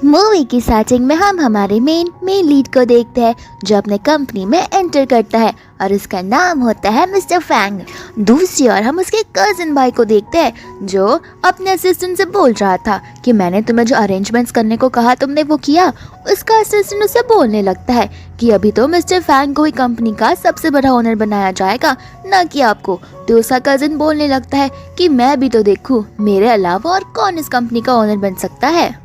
Movie की starting में हम हमारे मेन लीड को देखते हैं जो अपने कंपनी में एंटर करता है और उसका नाम होता है मिस्टर फैंग। दूसरी ओर हम उसके कजिन भाई को देखते हैं जो अपने असिस्टेंट से बोल रहा था कि मैंने तुम्हें जो अरेंजमेंट्स करने को कहा तुमने वो किया। उसका असिस्टेंट उसे बोलने लगता है कि अभी तो मिस्टर फैंग को ही कंपनी का सबसे बड़ा ओनर बनाया जाएगा, ना कि आपको। तो उसका कजिन बोलने लगता है कि मैं भी तो देखूं मेरे अलावा और कौन इस कंपनी का ओनर बन सकता है।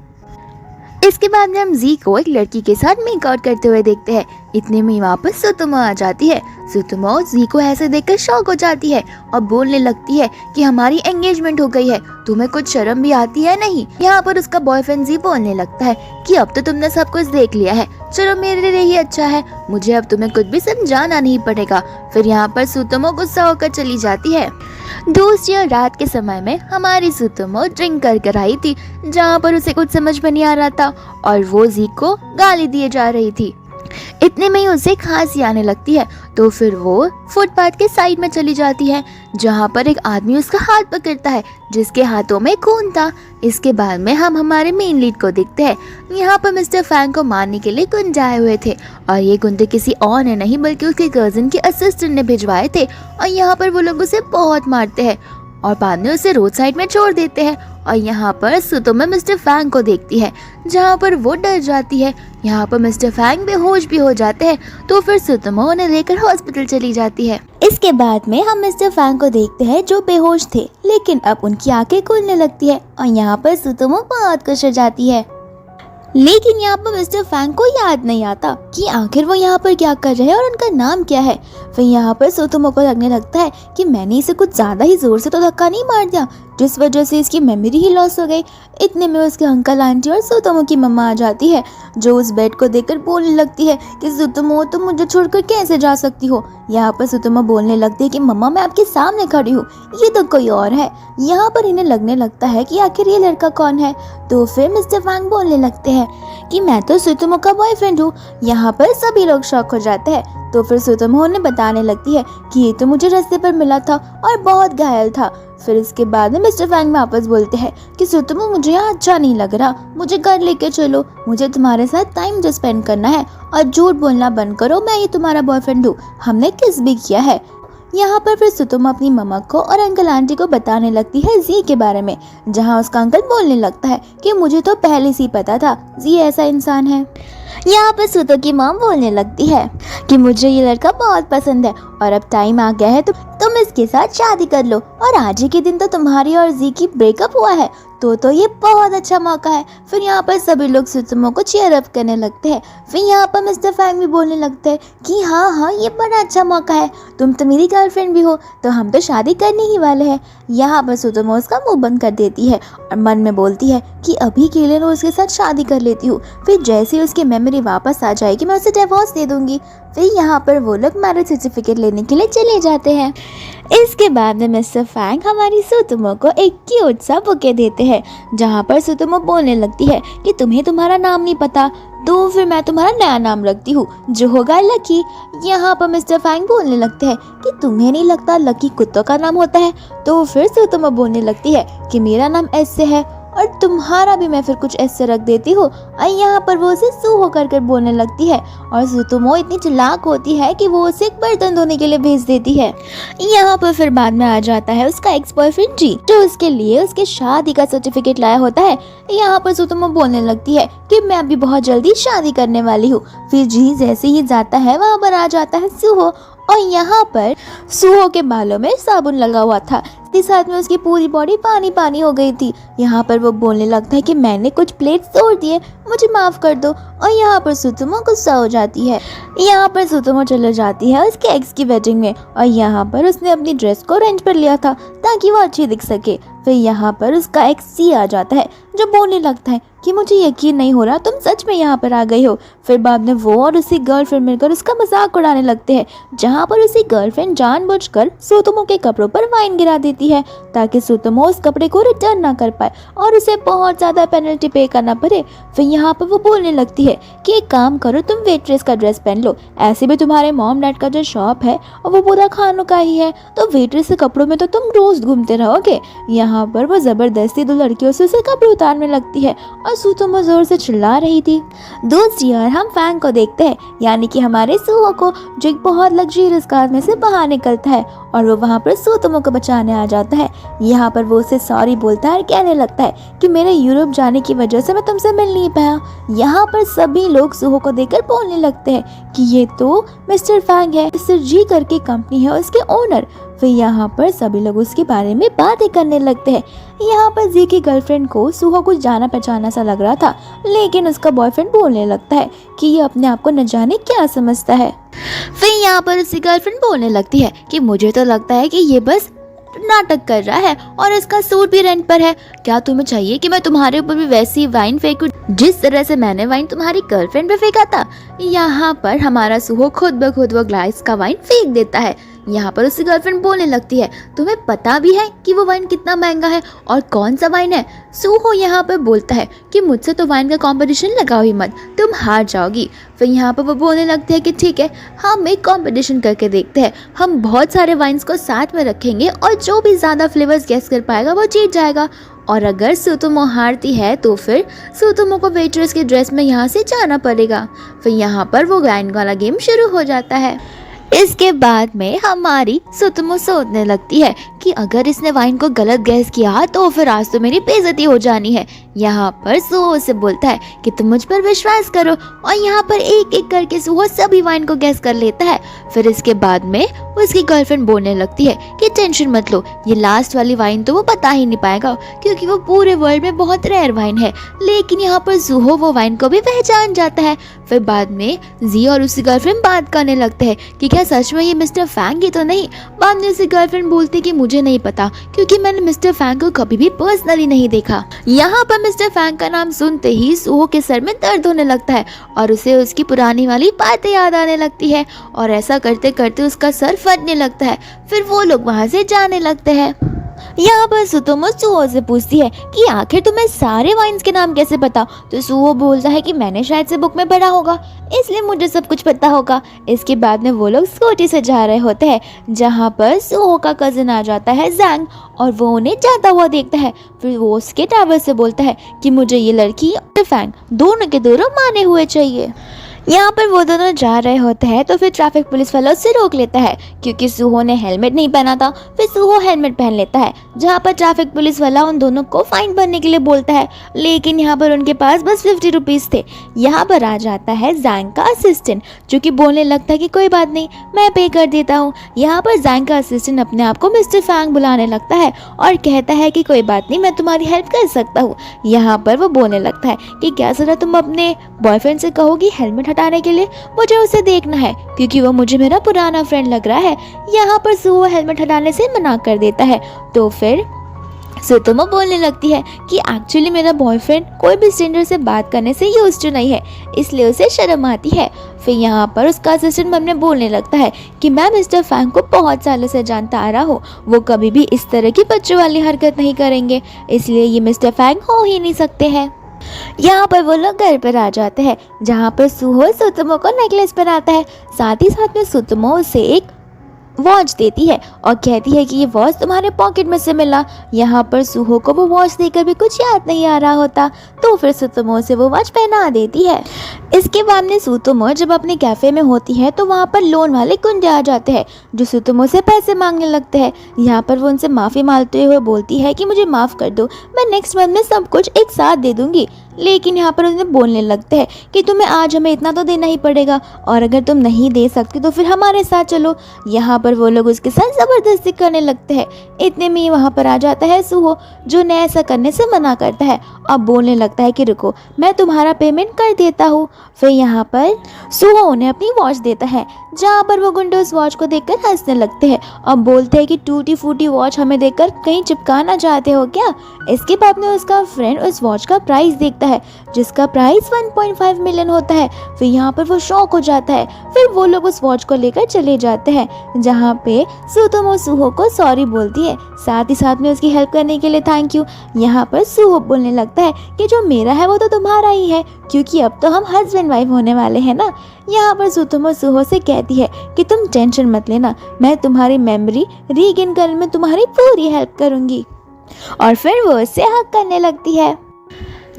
इसके बाद में हम जी को एक लड़की के साथ मेक आउट करते हुए देखते हैं। इतने में वहाँ पर सुतोमो आ जाती है। सुतोमो जी को ऐसे देखकर शॉक हो जाती है और बोलने लगती है कि हमारी एंगेजमेंट हो गई है, तुम्हें कुछ शर्म भी आती है नहीं। यहाँ पर उसका बॉयफ्रेंड जी बोलने लगता है कि अब तो तुमने सब कुछ देख लिया है, चलो मेरे लिए ही अच्छा है, मुझे अब तुम्हें कुछ भी समझाना नहीं पड़ेगा। फिर यहाँ पर सुतोमो गुस्सा होकर चली जाती है। दूसरी ओर रात के समय में हमारी सुतोमो ड्रिंक कर आई थी, जहाँ पर उसे कुछ समझ में नहीं आ रहा था और वो जी को गाली दिए जा रही थी। इतने में ही उसे खांसी आने लगती है, तो फिर वो फुटपाथ के साइड में चली जाती है, जहाँ पर एक आदमी उसका हाथ पकड़ता है जिसके हाथों में खून था। इसके बाद में हम हमारे मेन लीड को देखते हैं। यहाँ पर मिस्टर फैंग को मारने के लिए गुंडे आए हुए थे और ये गुंडे किसी और ने नहीं बल्कि उसके कजिन के असिस्टेंट ने भिजवाए थे। और यहाँ पर वो लोग उसे बहुत मारते हैं और बाद में उसे रोड साइड में छोड़ देते हैं। और यहाँ पर सुतोमो मिस्टर फैंग को देखती है, जहाँ पर वो डर जाती है। यहाँ पर मिस्टर फैंग बेहोश भी हो जाते हैं, तो फिर सुतोमो उन्हें लेकर हॉस्पिटल चली जाती है। इसके बाद में हम मिस्टर फैंग को देखते हैं जो बेहोश थे, लेकिन अब उनकी आंखें खुलने लगती है और यहाँ पर सुतोमो बहुत खुश हो जाती है। लेकिन यहाँ पर मिस्टर फैंग को याद नहीं आता कि आखिर वो यहाँ पर क्या कर रहे हैं और उनका नाम क्या है। फिर यहाँ पर सुतोमो को लगने लगता है कि मैंने इसे कुछ ज्यादा ही जोर से तो धक्का नहीं मार दिया, जिस वजह से इसकी मेमोरी ही लॉस हो गई। इतने में उसके अंकल आंटी और सुतोमो की मम्मा आ जाती है, जो उस बेड को देखकर बोलने लगती है कि सुतोमो तुम मुझे छोड़कर कैसे जा सकती हो। यहाँ पर सुतोमो बोलने लगती है कि मम्मा मैं आपके सामने खड़ी हूँ, ये तो कोई और है। यहाँ पर इन्हें लगने लगता है कि आखिर ये लड़का कौन है। तो फिर मिस्टर फैंग बोलने लगते हैं कि मैं तो सुतोमो का बॉयफ्रेंड हूँ। यहाँ पर सभी लोग शॉक हो जाते हैं। तो फिर सुतोमो उन्हें बताने लगती है कि ये तो मुझे रास्ते पर मिला था और बहुत घायल था। फिर इसके बाद में मिस्टर फैंग वापस बोलते हैं कि सुतोमो मुझे यहाँ अच्छा नहीं लग रहा, मुझे घर लेके चलो, मुझे तुम्हारे साथ टाइम जो स्पेंड करना है और झूठ बोलना बंद करो, मैं ये तुम्हारा बॉयफ्रेंड हूँ, हमने किस भी किया है। यहाँ पर फिर सुतोमो अपनी मम्मा को और अंकल आंटी को बताने लगती है जी के बारे में, जहाँ उसका अंकल बोलने लगता है कि मुझे तो पहले से ही पता था जी ऐसा इंसान है। यहाँ पर सुतो की मॉम बोलने लगती है कि मुझे ये लड़का बहुत पसंद है और अब टाइम आ गया है तो तुम इसके साथ शादी कर लो, और आज ही के दिन तो तुम्हारी और जी की ब्रेकअप हुआ है, तो ये बहुत अच्छा मौका है। फिर यहाँ पर सभी लोग सुतोमो को चीयर अप करने लगते हैं। फिर यहाँ पर मिस्टर फैंग भी बोलने लगते हैं कि हाँ ये बड़ा अच्छा मौका है, तुम तो मेरी गर्लफ्रेंड भी हो, तो हम तो शादी करने ही वाले हैं। यहाँ पर सुतोमो उसका मुंह बंद कर देती है और मन में बोलती है कि अभी के लिए मैं उसके साथ शादी कर लेती हूँ, फिर जैसे ही उसकी मेमोरी वापस आ जाएगी मैं उसे डिवोर्स दे दूंगी। फिर यहाँ पर वो लोग मैरिज सर्टिफिकेट लेने के लिए चले जाते हैं। इसके बाद में मिस्टर फैंग हमारी सुतोमो को एक क्यूट सा बुके देते हैं, जहाँ पर सुतोमो बोलने लगती है कि तुम्हें तुम्हारा नाम नहीं पता, तो फिर मैं तुम्हारा नया नाम रखती हूँ जो होगा लकी। यहाँ पर मिस्टर फैंग बोलने लगते हैं कि तुम्हें नहीं लगता लकी कुत्तों का नाम होता है। तो फिर सुतोमो बोलने लगती है कि मेरा नाम एस से है और तुम्हारा भी मैं फिर कुछ ऐसे रख देती हूँ। और यहाँ पर वो उसे सू होकर कर बोलने लगती है और सुतोमो इतनी चालाक होती है कि वो उसे एक बर्तन धोने के लिए भेज देती है। यहाँ पर फिर बाद में आ जाता है उसका एक्स बॉयफ्रेंड जी, जो उसके लिए उसके शादी का सर्टिफिकेट लाया होता है। यहाँ पर सुतोमो बोलने लगती है कि मैं अभी बहुत जल्दी शादी करने वाली हूँ। फिर जी जैसे ही जाता है वहाँ पर आ जाता है सुहो, और यहाँ पर सुहो के बालों में साबुन लगा हुआ था, इसके साथ में उसकी पूरी बॉडी पानी पानी हो गई थी। यहाँ पर वो बोलने लगता है कि मैंने कुछ प्लेट तोड़ दिए, मुझे माफ कर दो। और यहाँ पर सुतोमो गुस्सा हो जाती है। यहाँ पर सुतोमो चले जाती है उसके एक्स की वेडिंग में, और यहाँ पर उसने अपनी ड्रेस को रेंट पर लिया था ताकि वो अच्छी दिख सके। फिर यहाँ पर उसका एक्स सी आ जाता है, जो बोलने लगता है कि मुझे यकीन नहीं हो रहा तुम सच में यहाँ पर आ गई हो। फिर बाद में वो और उसकी गर्लफ्रेंड मिलकर उसका मजाक उड़ाने लगते हैं, जहाँ पर उसकी गर्लफ्रेंड जानबूझकर सुतोमो के कपड़ों पर वाइन गिरा देती है ताकि सुतोमो उस कपड़े को रिटर्न ना कर पाए और उसे बहुत ज्यादा पेनल्टी पे करना पड़े। फिर यहाँ पर वो बोलने लगती है कि एक काम करो, तुम वेट्रेस का ड्रेस पहन लो, ऐसे भी तुम्हारे मॉम डैड का जो शॉप है और वो पूरा खानों का ही है, तो वेट्रेस के कपड़ों में तो तुम रोज घूमते रहोगे। यहाँ पर वो जबरदस्ती दो लड़कियों से उसे कपड़े उतार मारने लगती है और सुतोमो जोर से चिल्ला रही थी। दूसरी ओर हम फैंग को देखते हैं, यानी कि हमारे सुहो को, जो एक बहुत लग्जरियस कार में से बाहर निकलता है और वो वहाँ पर सुतोमो को बचाने आ जाता है। यहाँ पर वो उसे सॉरी बोलता है और कहने लगता है कि मेरे यूरोप जाने की वजह से मैं तुमसे मिल नहीं पाया। यहाँ पर सभी लोग सुहो को देखकर बोलने लगते हैं कि ये तो मिस्टर फैंग है, मिस्टर जी करके कंपनी है उसके ओनर। फिर यहाँ पर सभी लोग उसके बारे में बातें करने लगते हैं। यहाँ पर जी की गर्लफ्रेंड को सुहो कुछ जाना पहचाना सा लग रहा था, लेकिन उसका बॉयफ्रेंड बोलने लगता है कि ये अपने आप को न जाने क्या समझता है। फिर यहाँ पर उसकी गर्लफ्रेंड बोलने लगती है कि मुझे तो लगता है कि ये बस नाटक कर रहा है और इसका सूट भी रेंट पर है। क्या तुम्हें चाहिए कि मैं तुम्हारे ऊपर भी वैसी वाइन फेंकूं जिस तरह से मैंने वाइन तुम्हारी गर्लफ्रेंड पे फेंका था। यहाँ पर हमारा सुहो खुद ब खुद वो ग्लास का वाइन फेंक देता है। यहाँ पर उसकी गर्लफ्रेंड बोलने लगती है तुम्हें पता भी है कि वो वाइन कितना महंगा है और कौन सा वाइन है। सुहो यहाँ पर बोलता है कि मुझसे तो वाइन का कंपटीशन लगाओ ही मत, तुम हार जाओगी। फिर यहाँ पर वो बोलने लगते हैं कि ठीक है, हम एक कंपटीशन करके देखते हैं। हम बहुत सारे वाइन्स को साथ में रखेंगे और जो भी ज़्यादा फ्लेवर्स गेस कर पाएगा वो जीत जाएगा। और अगर सुतोमो हारती है तो फिर सुतोमो को वेट्रेस के ड्रेस में यहाँ से जाना पड़ेगा। फिर यहाँ पर वो वाइन वाला गेम शुरू हो जाता है। इसके बाद में हमारी सुतोमो सोचने लगती है कि अगर इसने वाइन को गलत गैस किया तो फिर आज तो मेरी बेइज्जती हो जानी है। यहाँ पर सुहो से बोलता है कि तुम मुझ पर विश्वास करो और यहाँ पर एक एक करके सुहो सभी वाइन को गैस कर लेता है। फिर इसके बाद में उसकी गर्लफ्रेंड बोलने लगती है कि टेंशन मत लो, ये लास्ट वाली वाइन तो वो बता ही नहीं पाएगा क्योंकि वो पूरे वर्ल्ड में बहुत रेयर वाइन है। लेकिन यहाँ पर सुहो वो वाइन को भी पहचान जाता है। फिर बाद में जी और उसकी गर्लफ्रेंड बात करने लगते हैं कि क्या सच में ये मिस्टर फैंग ही तो नहीं। बाद में उसकी गर्लफ्रेंड बोलती कि मुझे नहीं पता क्योंकि मैंने मिस्टर फैंग को कभी भी पर्सनली नहीं देखा। यहाँ पर मिस्टर फैंग का नाम सुनते ही सुहो के सर में दर्द होने लगता है और उसे उसकी पुरानी वाली बातें याद आने लगती है और ऐसा करते करते उसका सर फटने लगता है। फिर वो लोग वहाँ से जाने लगते हैं। यहाँ पर सुतोमो सुहो से पूछती है कि आखिर तुम्हें सारे वाइन्स के नाम कैसे पता। तो सुहो बोलता है कि मैंने शायद से बुक में पढ़ा होगा इसलिए मुझे सब कुछ पता होगा। इसके बाद में वो लोग स्कूटी से जा रहे होते हैं जहाँ पर सुहो का कजिन आ जाता है जैंग और वो उन्हें जाता हुआ देखता है। फिर वो उसके टावर से बोलता है कि मुझे ये लड़की और फैंग दोनों के दोनों माने हुए चाहिए। यहाँ पर वो दोनों जा रहे होते हैं तो फिर ट्रैफिक पुलिस वाला उससे रोक लेता है क्योंकि सुहो ने हेलमेट नहीं पहना था। फिर सुहो हेलमेट पहन लेता है जहाँ पर ट्रैफिक पुलिस वाला उन दोनों को फाइन भरने के लिए बोलता है, लेकिन यहाँ पर उनके पास बस 50 रुपीज़ थे। यहाँ पर आ जाता है जैंग का असिस्टेंट जो कि बोलने लगता है कि कोई बात नहीं, मैं पे कर देता हूँ। यहाँ पर जैंग का असिस्टेंट अपने आप को मिस्टर फैंग बुलाने लगता है और कहता है कि कोई बात नहीं, मैं तुम्हारी हेल्प कर सकता हूँ। यहाँ पर वो बोलने लगता है कि क्या जरा तुम अपने बॉयफ्रेंड से कहोगी हेलमेट हटाने के लिए, मुझे उसे देखना है क्योंकि वो मुझे मेरा पुराना फ्रेंड लग रहा है। यहाँ पर सुहो हेलमेट हटाने से मना कर देता है। तो फिर सुतोमो बोलने लगती है कि एक्चुअली मेरा बॉयफ्रेंड कोई भी स्ट्रेंजर से बात करने से यूज्ड टू नहीं है, इसलिए उसे शर्म आती है। फिर यहाँ पर उसका असिस्टेंट मम्मी बोलने लगता है कि मैं मिस्टर फैंग को बहुत सालों से जानता आ रहा हूँ, वो कभी भी इस तरह की बच्चों वाली हरकत नहीं करेंगे, इसलिए ये मिस्टर फैंग हो ही नहीं सकते हैं। यहाँ पर वो लोग घर पर आ जाते हैं जहाँ पर सुहो सुतोमो को नेकलेस पहनाता है। साथ ही साथ में सुतोमो उसे एक वॉच देती है और कहती है कि ये वॉच तुम्हारे पॉकेट में से मिला। यहाँ पर सुहो को वो वॉच देकर भी कुछ याद नहीं आ रहा होता तो फिर सुतोमो से वो वॉच पहना देती है। इसके बाद में सुतोमो जब अपने कैफे में होती है तो वहाँ पर लोन वाले गुंडे आ जाते हैं जो सुतोमो से पैसे मांगने लगते हैं। यहाँ पर वो उनसे माफ़ी मांगते हुए बोलती है कि मुझे माफ़ कर दो, मैं नेक्स्ट मंथ में सब कुछ एक साथ दे दूँगी। लेकिन यहाँ पर उन्हें बोलने लगते हैं कि तुम्हें आज हमें इतना तो देना ही पड़ेगा और अगर तुम नहीं दे सकती तो फिर हमारे साथ चलो। यहाँ पर वो लोग उसके साथ ज़बरदस्ती करने लगते हैं। इतने में वहाँ पर आ जाता है सुहो जो ने ऐसा करने से मना करता है और बोलने लगता है कि रुको, मैं तुम्हारा पेमेंट कर देता हूँ। फिर यहाँ पर सुहो उन्हें अपनी वॉच देता है जहाँ पर वो गुंडे उस वॉच को देखकर हंसने लगते हैं और बोलते हैं कि टूटी फूटी वॉच हमें देखकर कहीं चिपकाना चाहते हो क्या। इसके बाद में उसका फ्रेंड उस वॉच का प्राइस देखता है जिसका प्राइस 1.5 मिलियन होता है। फिर यहाँ पर वो शॉक हो जाता है। फिर वो लोग उस वॉच को लेकर चले जाते हैं जहाँ पे सुतोमो सुहो को सॉरी बोलती है, साथ ही साथ में उसकी हेल्प करने के लिए थैंक यू। यहाँ पर सुहो बोलने लगता है कि जो मेरा है वो तो तुम्हारा ही है क्योंकि अब तो हम हस्बैंड वाइफ होने वाले हैं ना। यहाँ पर सुतोमो सुहो से कहती है कि तुम टेंशन मत लेना, मैं तुम्हारी मेमोरी रीगेन करने में तुम्हारी पूरी हेल्प करूँगी और फिर वो उससे हक करने लगती है।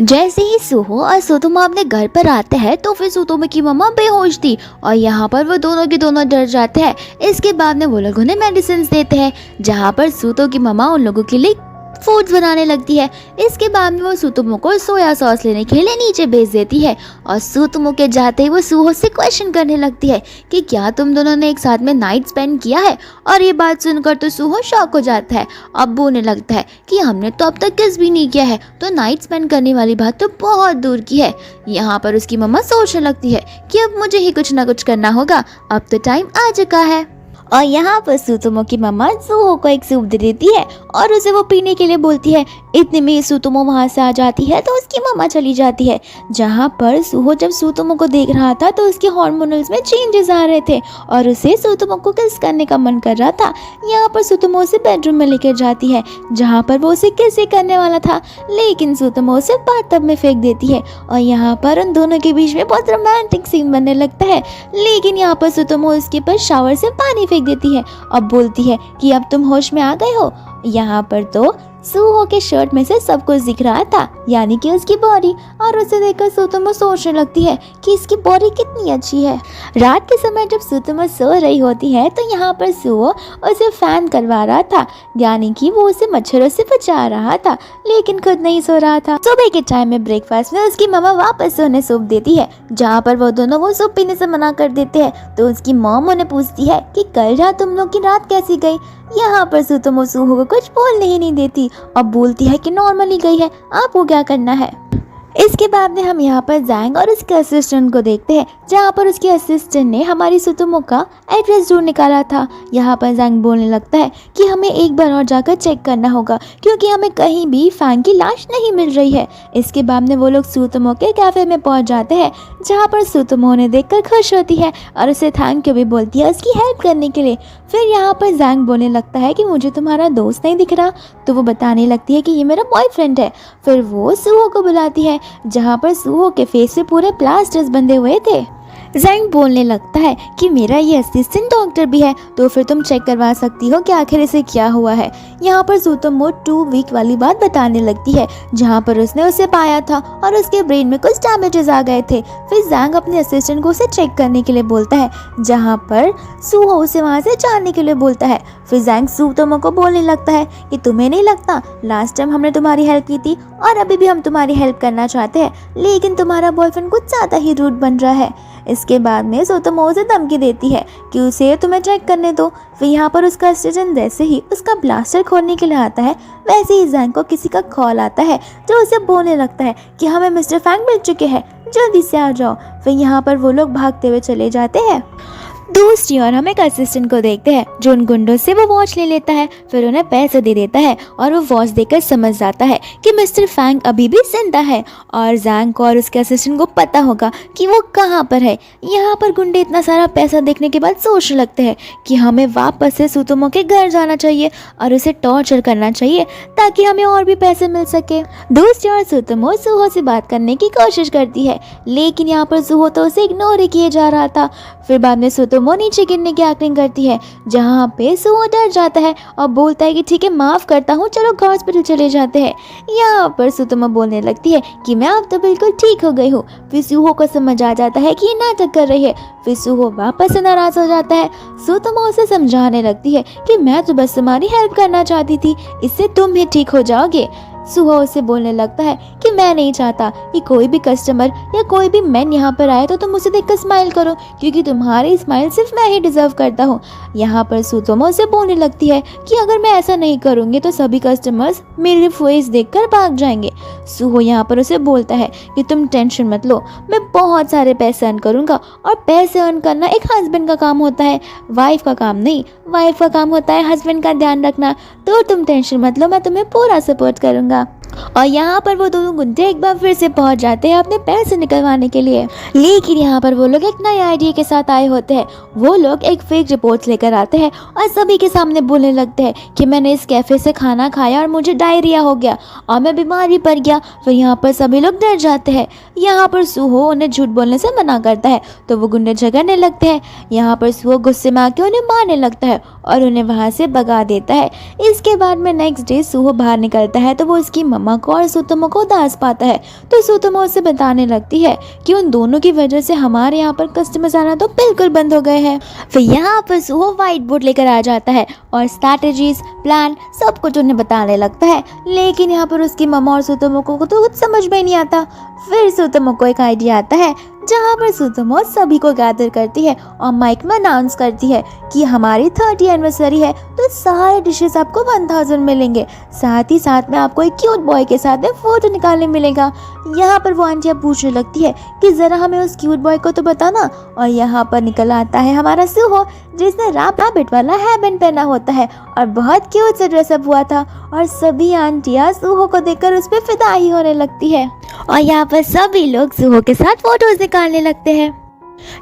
जैसे ही सुहो और सुतोमो अपने घर पर आते हैं तो फिर सुतोमो की मम्मा बेहोश थी और यहाँ पर वो दोनों के दोनों डर जाते हैं। इसके बाद में वो लोग उन्हें मेडिसिन देते हैं, जहाँ पर सुतो की मम्मा उन लोगों के लिए फूड्स बनाने लगती है। इसके बाद में वो सुतोमो को सोया सॉस लेने के लिए नीचे भेज देती है और सुतोमो के जाते ही वो सुहो से क्वेश्चन करने लगती है कि क्या तुम दोनों ने एक साथ में नाइट स्पेंड किया है। और ये बात सुनकर तो सुहो शॉक हो जाता है। अब बोलने लगता है कि हमने तो अब तक किस भी नहीं किया है, तो नाइट स्पेंड करने वाली बात तो बहुत दूर की है। यहाँ पर उसकी मम्मा सोचने लगती है कि अब मुझे ही कुछ ना कुछ करना होगा, अब तो टाइम आ चुका है। और यहाँ पर सुतोमो की मम्मा सुहो को एक सूप दे देती है और उसे वो पीने के लिए बोलती है। इतने में सुतोमो वहाँ से आ जाती है तो उसकी मम्मा चली जाती है। जहाँ पर सुहो जब सुतोमो को देख रहा था तो उसके हार्मोनल्स में चेंजेस आ रहे थे और उसे सुतोमो को किस करने का मन कर रहा था। यहाँ पर सुतोमो उसे बेडरूम में लेकर जाती है, जहाँ पर वो उसे किस करने वाला था, लेकिन सुतोमो उसे बाथटब में फेंक देती है और यहाँ पर उन दोनों के बीच में बहुत रोमांटिक सीन बनने लगता है। लेकिन यहाँ पर सुतोमो उसके पर शावर से पानी फेंक देती है और बोलती है कि अब तुम होश में आ गए हो। यहाँ पर तो सुहो के शर्ट में से सब कुछ दिख रहा था, यानी कि उसकी बॉडी, और उसे देखकर सुतोमो सोचने लगती है कि इसकी बॉडी कितनी अच्छी है। रात के समय जब सुतोमो सो रही होती है तो यहाँ पर सुहो उसे फैन करवा रहा था, यानी कि वो उसे मच्छरों से बचा रहा था, लेकिन खुद नहीं सो रहा था। सुबह के टाइम में ब्रेकफास्ट में उसकी मम्मा वापस उन्हें सूप देती है, जहाँ पर वो दोनों वो सूप पीने से मना कर देते हैं। तो उसकी मॉम उन्हें पूछती है कि कल रात तुम लोग की रात कैसी गई। यहाँ पर सुतोमो सुहो को कुछ बोलने ही नहीं देती और बोलती है कि नॉर्मली गई है, आपको क्या करना है। इसके बाद में हम यहाँ पर जैंग और उसके असिस्टेंट को देखते हैं, जहाँ पर उसके असिस्टेंट ने हमारी सुतोमो का एड्रेस ढूंढ निकाला था। यहाँ पर जैंग बोलने लगता है कि हमें एक बार और जाकर चेक करना होगा, क्योंकि हमें कहीं भी फैंग की लाश नहीं मिल रही है। इसके बाद में वो लोग सुतोमो के कैफे में पहुँच जाते हैं, जहाँ पर सुतोमो उन्हें देखकर खुश होती है और उसे थैंक यू भी बोलती है उसकी हेल्प करने के लिए। फिर यहाँ पर जैंग बोलने लगता है कि मुझे तुम्हारा दोस्त नहीं दिख रहा, तो वो बताने लगती है कि ये मेरा बॉयफ्रेंड है। फिर वो सुहो को बुलाती है, जहाँ पर सुहो के फेस पे पूरे प्लास्टर्स बंधे हुए थे। जैंग बोलने लगता है कि मेरा ये असिस्टेंट डॉक्टर भी है, तो फिर तुम चेक करवा सकती हो कि आखिर इसे क्या हुआ है। यहाँ पर सुतोमो 2 वीक वाली बात बताने लगती है, जहाँ पर उसने उसे पाया था और उसके ब्रेन में कुछ डैमेजेस आ गए थे। फिर जैंग अपने असिस्टेंट को उसे चेक करने के लिए बोलता है, जहाँ पर सुहो उसे वहाँ से जाने के लिए बोलता है। फिर जैंग सुतोमो को बोलने लगता है कि तुम्हें नहीं लगता लास्ट टाइम हमने तुम्हारी हेल्प की थी और अभी भी हम तुम्हारी हेल्प करना चाहते हैं, लेकिन तुम्हारा बॉयफ्रेंड कुछ ज़्यादा ही रूड बन रहा है। इसके बाद में सुतोमो उसे धमकी देती है कि उसे तुम्हें चेक करने दो। फिर यहाँ पर उसका असिस्टेंट जैसे ही उसका ब्लास्टर खोलने के लिए आता है, वैसे ही जैंग को किसी का कॉल आता है, जो उसे बोलने लगता है कि हमें मिस्टर फैंग मिल चुके हैं, जल्दी से आ जाओ। फिर यहाँ पर वो लोग भागते हुए चले जाते हैं। दूसरी ओर हम एक असिस्टेंट को देखते हैं, जो उन गुंडों से वो वॉच ले लेता है, फिर उन्हें पैसे दे देता है और वो वॉच देकर समझ जाता है कि मिस्टर फैंग अभी भी जिंदा है और जैंग को और उसके असिस्टेंट को पता होगा कि वो कहाँ पर है। यहाँ पर गुंडे इतना सारा पैसा देखने के बाद सोचने लगते हैं कि हमें वापस से सुतोमो के घर जाना चाहिए और उसे टॉर्चर करना चाहिए ताकि हमें और भी पैसे मिल सके। दूसरी ओर सुतोमो सुहो से बात करने की कोशिश करती है, लेकिन यहाँ पर सुहो तो उसे इग्नोर ही किए जा रहा था। फिर बाद में सुतोमो नीचे गिरने की एक्टिंग करती है, जहाँ पे सुहो डर जाता है और बोलता है कि ठीक है माफ़ करता हूँ, चलो हॉस्पिटल चले जाते हैं। यहाँ पर सुतोमो बोलने लगती है कि मैं अब तो बिल्कुल ठीक हो गई हूँ। फिर सुहो को समझ आ जाता है कि ये नाटक कर रही है। फिर सुहो वापस से नाराज हो जाता है। सुतोमो उसे समझाने लगती है कि मैं तो बस तुम्हारी हेल्प करना चाहती थी, इससे तुम भी ठीक हो जाओगे। सुहो उसे बोलने लगता है कि मैं नहीं चाहता कि कोई भी कस्टमर या कोई भी मैन यहाँ पर आए तो तुम उसे देखकर स्माइल करो, क्योंकि तुम्हारी स्माइल सिर्फ मैं ही डिजर्व करता हूँ। यहाँ पर सुतोमो उसे बोलने लगती है कि अगर मैं ऐसा नहीं करूँगी तो सभी कस्टमर्स मेरे फेस देखकर भाग जाएंगे। सुहो यहाँ पर उसे बोलता है कि तुम टेंशन मत लो, मैं बहुत सारे पैसे अर्न करूँगा, और पैसे अर्न करना एक हस्बैंड का काम होता है, वाइफ का काम नहीं। वाइफ का काम होता है हस्बैंड का ध्यान रखना, तो तुम टेंशन मत लो, मैं तुम्हें पूरा सपोर्ट करूँगा। और यहाँ पर वो दोनों गुंडे एक बार फिर से पहुंच जाते हैं अपने पैसे निकलवाने के लिए, लेकिन यहाँ पर वो लोग एक नए आइडिया के साथ आए होते हैं। वो लोग एक फेक रिपोर्ट लेकर आते हैं और सभी के सामने बोलने लगते हैं कि मैंने इस कैफे से खाना खाया और मुझे डायरिया हो गया और मैं बीमार भी पड़ गया। फिर यहाँ पर सभी लोग डर जाते हैं। यहाँ पर सुहो उन्हें झूठ बोलने से मना करता है, तो वो गुंडे झगड़ने लगते हैं। यहाँ पर सुहो गुस्से में आके उन्हें मारने लगता है और उन्हें वहाँ से भगा देता है। इसके बाद में नेक्स्ट डे सुहो बाहर निकलता है तो वो उसकी हामाको और सुतोमो को उदास पाता है, तो सुतोमो उसे बताने लगती है कि उन दोनों की वजह से हमारे यहाँ पर कस्टमर्स आना तो बिल्कुल बंद हो गए हैं। फिर यहाँ पर सुहो व्हाइट बोर्ड लेकर आ जाता है और स्ट्रैटेजीज, प्लान सब कुछ उन्हें बताने लगता है, लेकिन यहाँ पर उसकी मम्मा और सुतोमो को तो कुछ समझ में नहीं आता। फिर सुतोमो को एक आइडिया आता है जहाँ पर सुतोमो सभी को गैदर करती है और माइक में अनाउंस करती है कि हमारी 30 एनिवर्सरी है तो सारे डिशेस आपको 1000 मिलेंगे, साथ ही साथ में आपको एक क्यूट बॉय के साथ में फोटो निकालने मिलेगा। यहाँ पर वो आंटियाँ पूछने लगती है कि जरा हमें उस क्यूट बॉय को तो बताना, और यहाँ पर निकल आता है हमारा सुहो जिसने रैबिट वाला हेयरबैंड पहना होता है और बहुत क्यूट से ड्रेसअप हुआ था, और सभी आंटियाँ सुहो को देखकर उस पर फिदा ही होने लगती है और यहाँ पर सभी लोग सुहो के साथ फोटोज निकालने लगते हैं।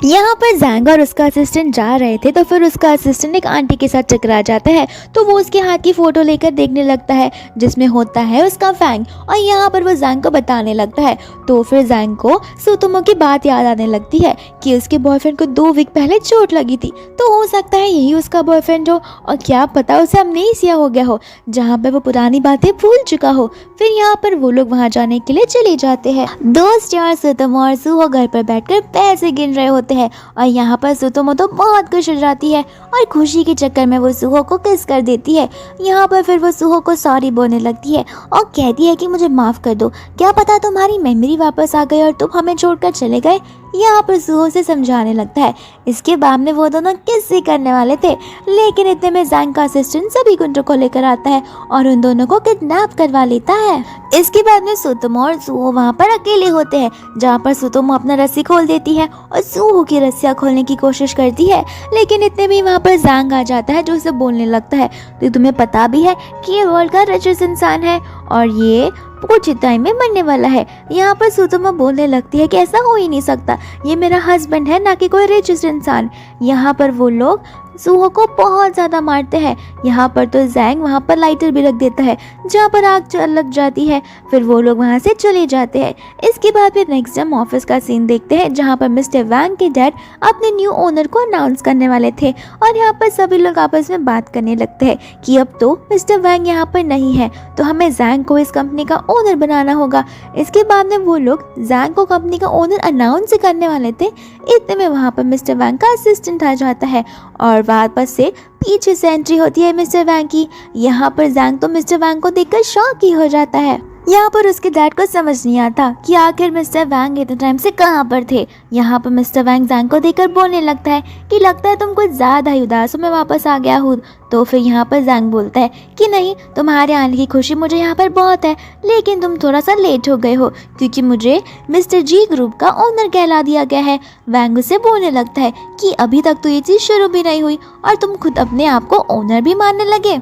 यहाँ पर जैंग और उसका असिस्टेंट जा रहे थे तो फिर उसका असिस्टेंट एक आंटी के साथ टकरा जाता है, तो वो उसके हाथ की फ़ोटो लेकर देखने लगता है जिसमें होता है उसका फैंग, और यहाँ पर वो जैंग को बताने लगता है। तो फिर जैंग को सुतोमो की बात याद आने लगती है कि उसके बॉयफ्रेंड को 2 वीक पहले चोट लगी थी, तो हो सकता है यही उसका बॉयफ्रेंड हो, और क्या पता उसे अमनेसिया हो गया हो जहाँ पर वो पुरानी बातें भूल चुका हो। फिर यहाँ पर वो लोग वहाँ जाने के लिए चले जाते हैं। दोस्त यार सुतोमो और सुहो घर पर बैठकर पैसे गिन रहे होते हैं, और यहाँ पर सुतोमो तो बहुत खुश हो जाती है और खुशी के चक्कर में वो सुहो को किस कर देती है। यहाँ पर फिर वो सुहो को सॉरी बोलने लगती है और कहती है कि मुझे माफ़ कर दो, क्या पता तुम्हारी मेमोरी वापस आ गई और तुम हमें छोड़कर चले गए। यहाँ पर सुहो से समझाने लगता है। इसके बाद में वो दोनों किस्से करने वाले थे, लेकिन इतने में जैंग का असिस्टेंट सभी गुंडों को लेकर आता है और उन दोनों को किडनैप करवा लेता है। इसके बाद में सुतोमो और सुहो वहाँ पर अकेले होते हैं, जहाँ पर सुतोमो अपना रस्सी खोल देती है और सुहो की रस्सियाँ खोलने की कोशिश करती है, लेकिन इतने में वहाँ पर जैंग आ जाता है जो उसे बोलने लगता है, तो तुम्हें पता भी है कि ये वर्ल्ड का रिचेस्ट इंसान है और ये कुछ टाइम में मरने वाला है। यहाँ पर सुतोमो बोलने लगती है कि ऐसा हो ही नहीं सकता, ये मेरा हस्बैंड है ना कि कोई रिचेस्ट इंसान। यहाँ पर वो लोग सुहो को बहुत ज़्यादा मारते हैं। यहाँ पर तो जैंग वहाँ पर लाइटर भी रख देता है जहाँ पर आग लग जाती है। फिर वो लोग वहाँ से चले जाते हैं। इसके बाद फिर नेक्स्ट टाइम ऑफिस का सीन देखते हैं जहाँ पर मिस्टर वैंग के डैड अपने न्यू ओनर को अनाउंस करने वाले थे, और यहाँ पर सभी लोग आपस में बात करने लगते हैं कि अब तो मिस्टर वैंग यहाँ पर नहीं है, तो हमें जैंग को इस कंपनी का ओनर बनाना होगा। इसके बाद में वो लोग जैंग को कंपनी का ओनर अनाउंस करने वाले थे, इतने में वहाँ पर मिस्टर वैंग का असिस्टेंट आ जाता है और वापस से पीछे से एंट्री होती है मिस्टर वैंग की। यहाँ पर जैंग तो मिस्टर वैंग को देखकर शॉक ही हो जाता है। यहाँ पर उसके डैड को समझ नहीं आता कि आखिर मिस्टर वैंग इतने टाइम से कहाँ पर थे। यहाँ पर मिस्टर वैंग जैंग को देखकर बोलने लगता है कि लगता है तुम कुछ ज़्यादा ही उदास हो, मैं वापस आ गया हूँ। तो फिर यहाँ पर जैंग बोलता है कि नहीं, तुम्हारे आने की खुशी मुझे यहाँ पर बहुत है, लेकिन तुम थोड़ा सा लेट हो गए हो क्योंकि मुझे मिस्टर जी ग्रुप का ओनर कहला दिया गया है। वैंग उसे बोलने लगता है कि अभी तक तो ये चीज़ शुरू भी नहीं हुई और तुम खुद अपने आप को ओनर भी मानने लगे।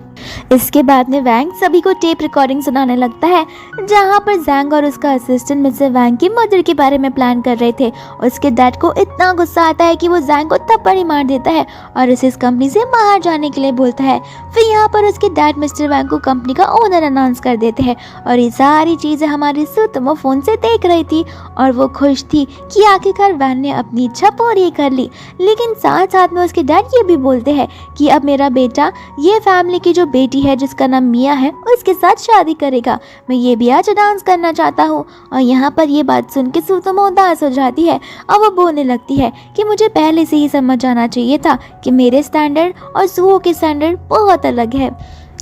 इसके बाद में वैंग सभी को टेप रिकॉर्डिंग सुनाने लगता है जहाँ पर जैंग और उसका असिस्टेंट मिस्टर वैंग की मर्डर के बारे में प्लान कर रहे थे। उसके डैड को इतना गुस्सा आता है कि वो जैंग को थप्पड़ ही मार देता है और उसे इस कंपनी से बाहर जाने के लिए बोलता है। फिर यहाँ पर उसके डैड मिस्टर वैंग को कंपनी का ओनर अनाउंस कर देते हैं, और ये सारी चीज़ें हमारी सुतोमो फोन से देख रही थी और वो खुश थी कि आखिरकार वैंग ने अपनी इच्छा पूरी कर ली। लेकिन साथ साथ में उसके डैड ये भी बोलते हैं कि अब मेरा बेटा ये फैमिली की जो बेटी है जिसका नाम मिया है उसके साथ शादी करेगा, मैं ये भी आज अनाउंस करना चाहता हूँ। और यहाँ पर ये बात सुन के सुतोमो उदास हो जाती है और वो बोलने लगती है कि मुझे पहले से ही समझ आना चाहिए था कि मेरे स्टैंडर्ड और सुहो के स्टैंडर्ड बहुत अलग है।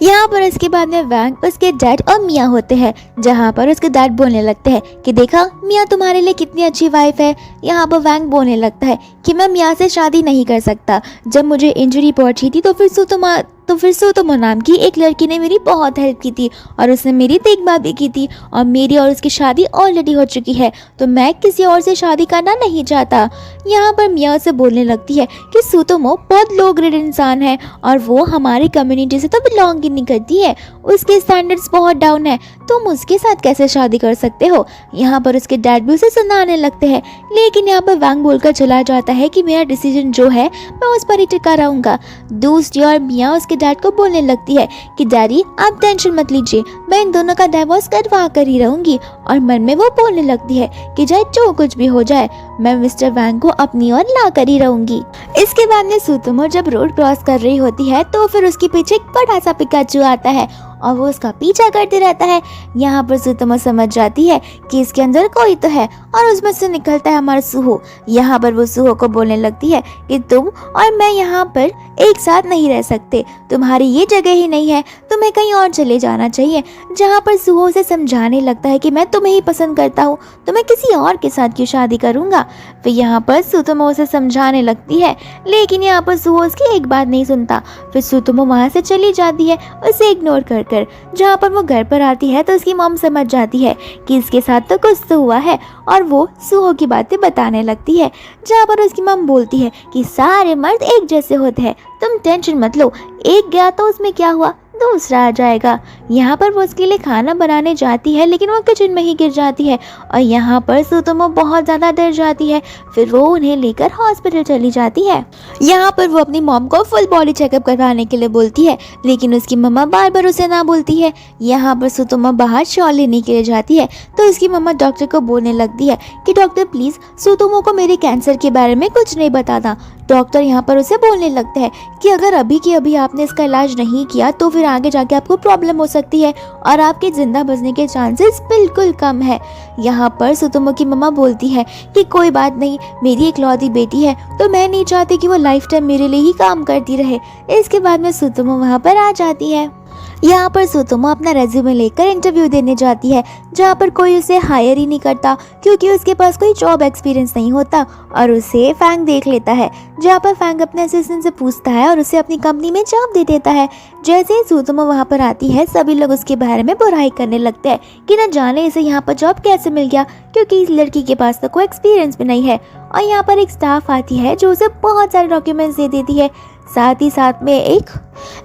यहाँ पर इसके बाद में वैंग, उसके डैड और मिया होते हैं, जहाँ पर उसके डैड बोलने लगते हैं कि देखा मिया तुम्हारे लिए कितनी अच्छी वाइफ है। यहाँ पर वैंग बोलने लगता है कि मैं मिया से शादी नहीं कर सकता, जब मुझे इंजरी पहुंची थी तो फिर सुतोमो नाम की एक लड़की ने मेरी बहुत हेल्प की थी और उसने मेरी देखभाल भी की थी, और मेरी और उसकी शादी ऑलरेडी हो चुकी है, तो मैं किसी और से शादी करना नहीं चाहता। यहाँ पर मिया उसे बोलने लगती है कि सुतोमो बहुत लो ग्रेड इंसान है और वो हमारी कम्युनिटी से तो बिलोंग ही नहीं करती है, उसके स्टैंडर्ड्स बहुत डाउन है, तुम उसके साथ कैसे शादी कर सकते हो। यहाँ पर उसके डैड भी उसे सुनाने लगते हैं, लेकिन यहाँ पर वैंग बोलकर चला जाता है कि मेरा डिसीजन जो है मैं उस पर ही टिका रहूँगा। दूसरी और मिया उसके डैड को बोलने लगती है कि डैडी आप टेंशन मत लीजिए, मैं इन दोनों का डिवोर्स करवा कर ही रहूंगी। और मन में वो बोलने लगती है कि चाहे जो कुछ भी हो जाए मैं मिस्टर वैंग को अपनी ओर ला कर ही रहूंगी। इसके बाद में सुतोमो जब रोड क्रॉस कर रही होती है तो फिर उसके पीछे एक बड़ा सा पिकाचू आता है और वो उसका पीछा करते रहता है। यहाँ पर सुतोमो समझ जाती है कि इसके अंदर कोई तो है और उसमें से निकलता है हमारा सुहो। यहाँ पर वो सुहो को बोलने लगती है कि तुम और मैं यहाँ पर एक साथ नहीं रह सकते, तुम्हारी ये जगह ही नहीं है, तुम्हें कहीं और चले जाना चाहिए। जहाँ पर सुहो उसे समझाने लगता है कि मैं तुम्हें ही पसंद करता हूँ, तो मैं किसी और के साथ क्यों शादी करूँगा। फिर यहाँ पर सुतोमो उसे समझाने लगती है, लेकिन यहाँ पर सुहो उसकी एक बात नहीं सुनता। फिर सुतोमो वहाँ से चली जाती है उसे इग्नोर कर। जहाँ पर वो घर पर आती है तो उसकी मॉम समझ जाती है कि इसके साथ तो कुछ तो हुआ है और वो सुहो की बातें बताने लगती है। जहाँ पर उसकी मॉम बोलती है कि सारे मर्द एक जैसे होते हैं, तुम टेंशन मत लो, एक गया तो उसमें क्या हुआ, दूसरा आ जाएगा। यहाँ पर वो उसके लिए खाना बनाने जाती है लेकिन वो किचन में ही गिर जाती है और यहाँ पर सुतोमो बहुत ज़्यादा डर जाती है। फिर वो उन्हें लेकर हॉस्पिटल चली जाती है। यहाँ पर वो अपनी मॉम को फुल बॉडी चेकअप करवाने के लिए बोलती है, लेकिन उसकी मम्मा बार बार उसे ना बोलती है। यहाँ पर सुतोमो बाहर शॉल लेने के लिए जाती है तो उसकी मम्मा डॉक्टर को बोलने लगती है कि डॉक्टर प्लीज़ सुतोमो को मेरे कैंसर के बारे में कुछ नहीं बताना। डॉक्टर यहाँ पर उसे बोलने लगता है कि अगर अभी के अभी आपने इसका इलाज नहीं किया तो फिर आगे जाके आपको प्रॉब्लम हो सकती है और आपके जिंदा बचने के चांसेस बिल्कुल कम है। यहाँ पर सुतोमो की मम्मा बोलती है कि कोई बात नहीं, मेरी इकलौती बेटी है तो मैं नहीं चाहती कि वो लाइफ टाइम मेरे लिए ही काम करती रहे। इसके बाद में सुतोमो वहाँ पर आ जाती है। यहाँ पर सुतोमो अपना रेज्यूमे लेकर इंटरव्यू देने जाती है, जहाँ पर कोई उसे हायर ही नहीं करता क्योंकि उसके पास कोई जॉब एक्सपीरियंस नहीं होता और उसे फैंग देख लेता है। जहाँ पर फैंग अपने असिस्टेंट से पूछता है और उसे अपनी कंपनी में जॉब दे देता है। जैसे ही सुतोमो वहाँ पर आती है सभी लोग उसके बारे में बुराई करने लगते हैं कि न जाने इसे यहाँ पर जॉब कैसे मिल गया, क्योंकि इस लड़की के पास तो कोई एक्सपीरियंस भी नहीं है। और यहाँ पर एक स्टाफ आती है जो उसे बहुत सारे डॉक्यूमेंट्स दे देती है। साथ ही साथ में एक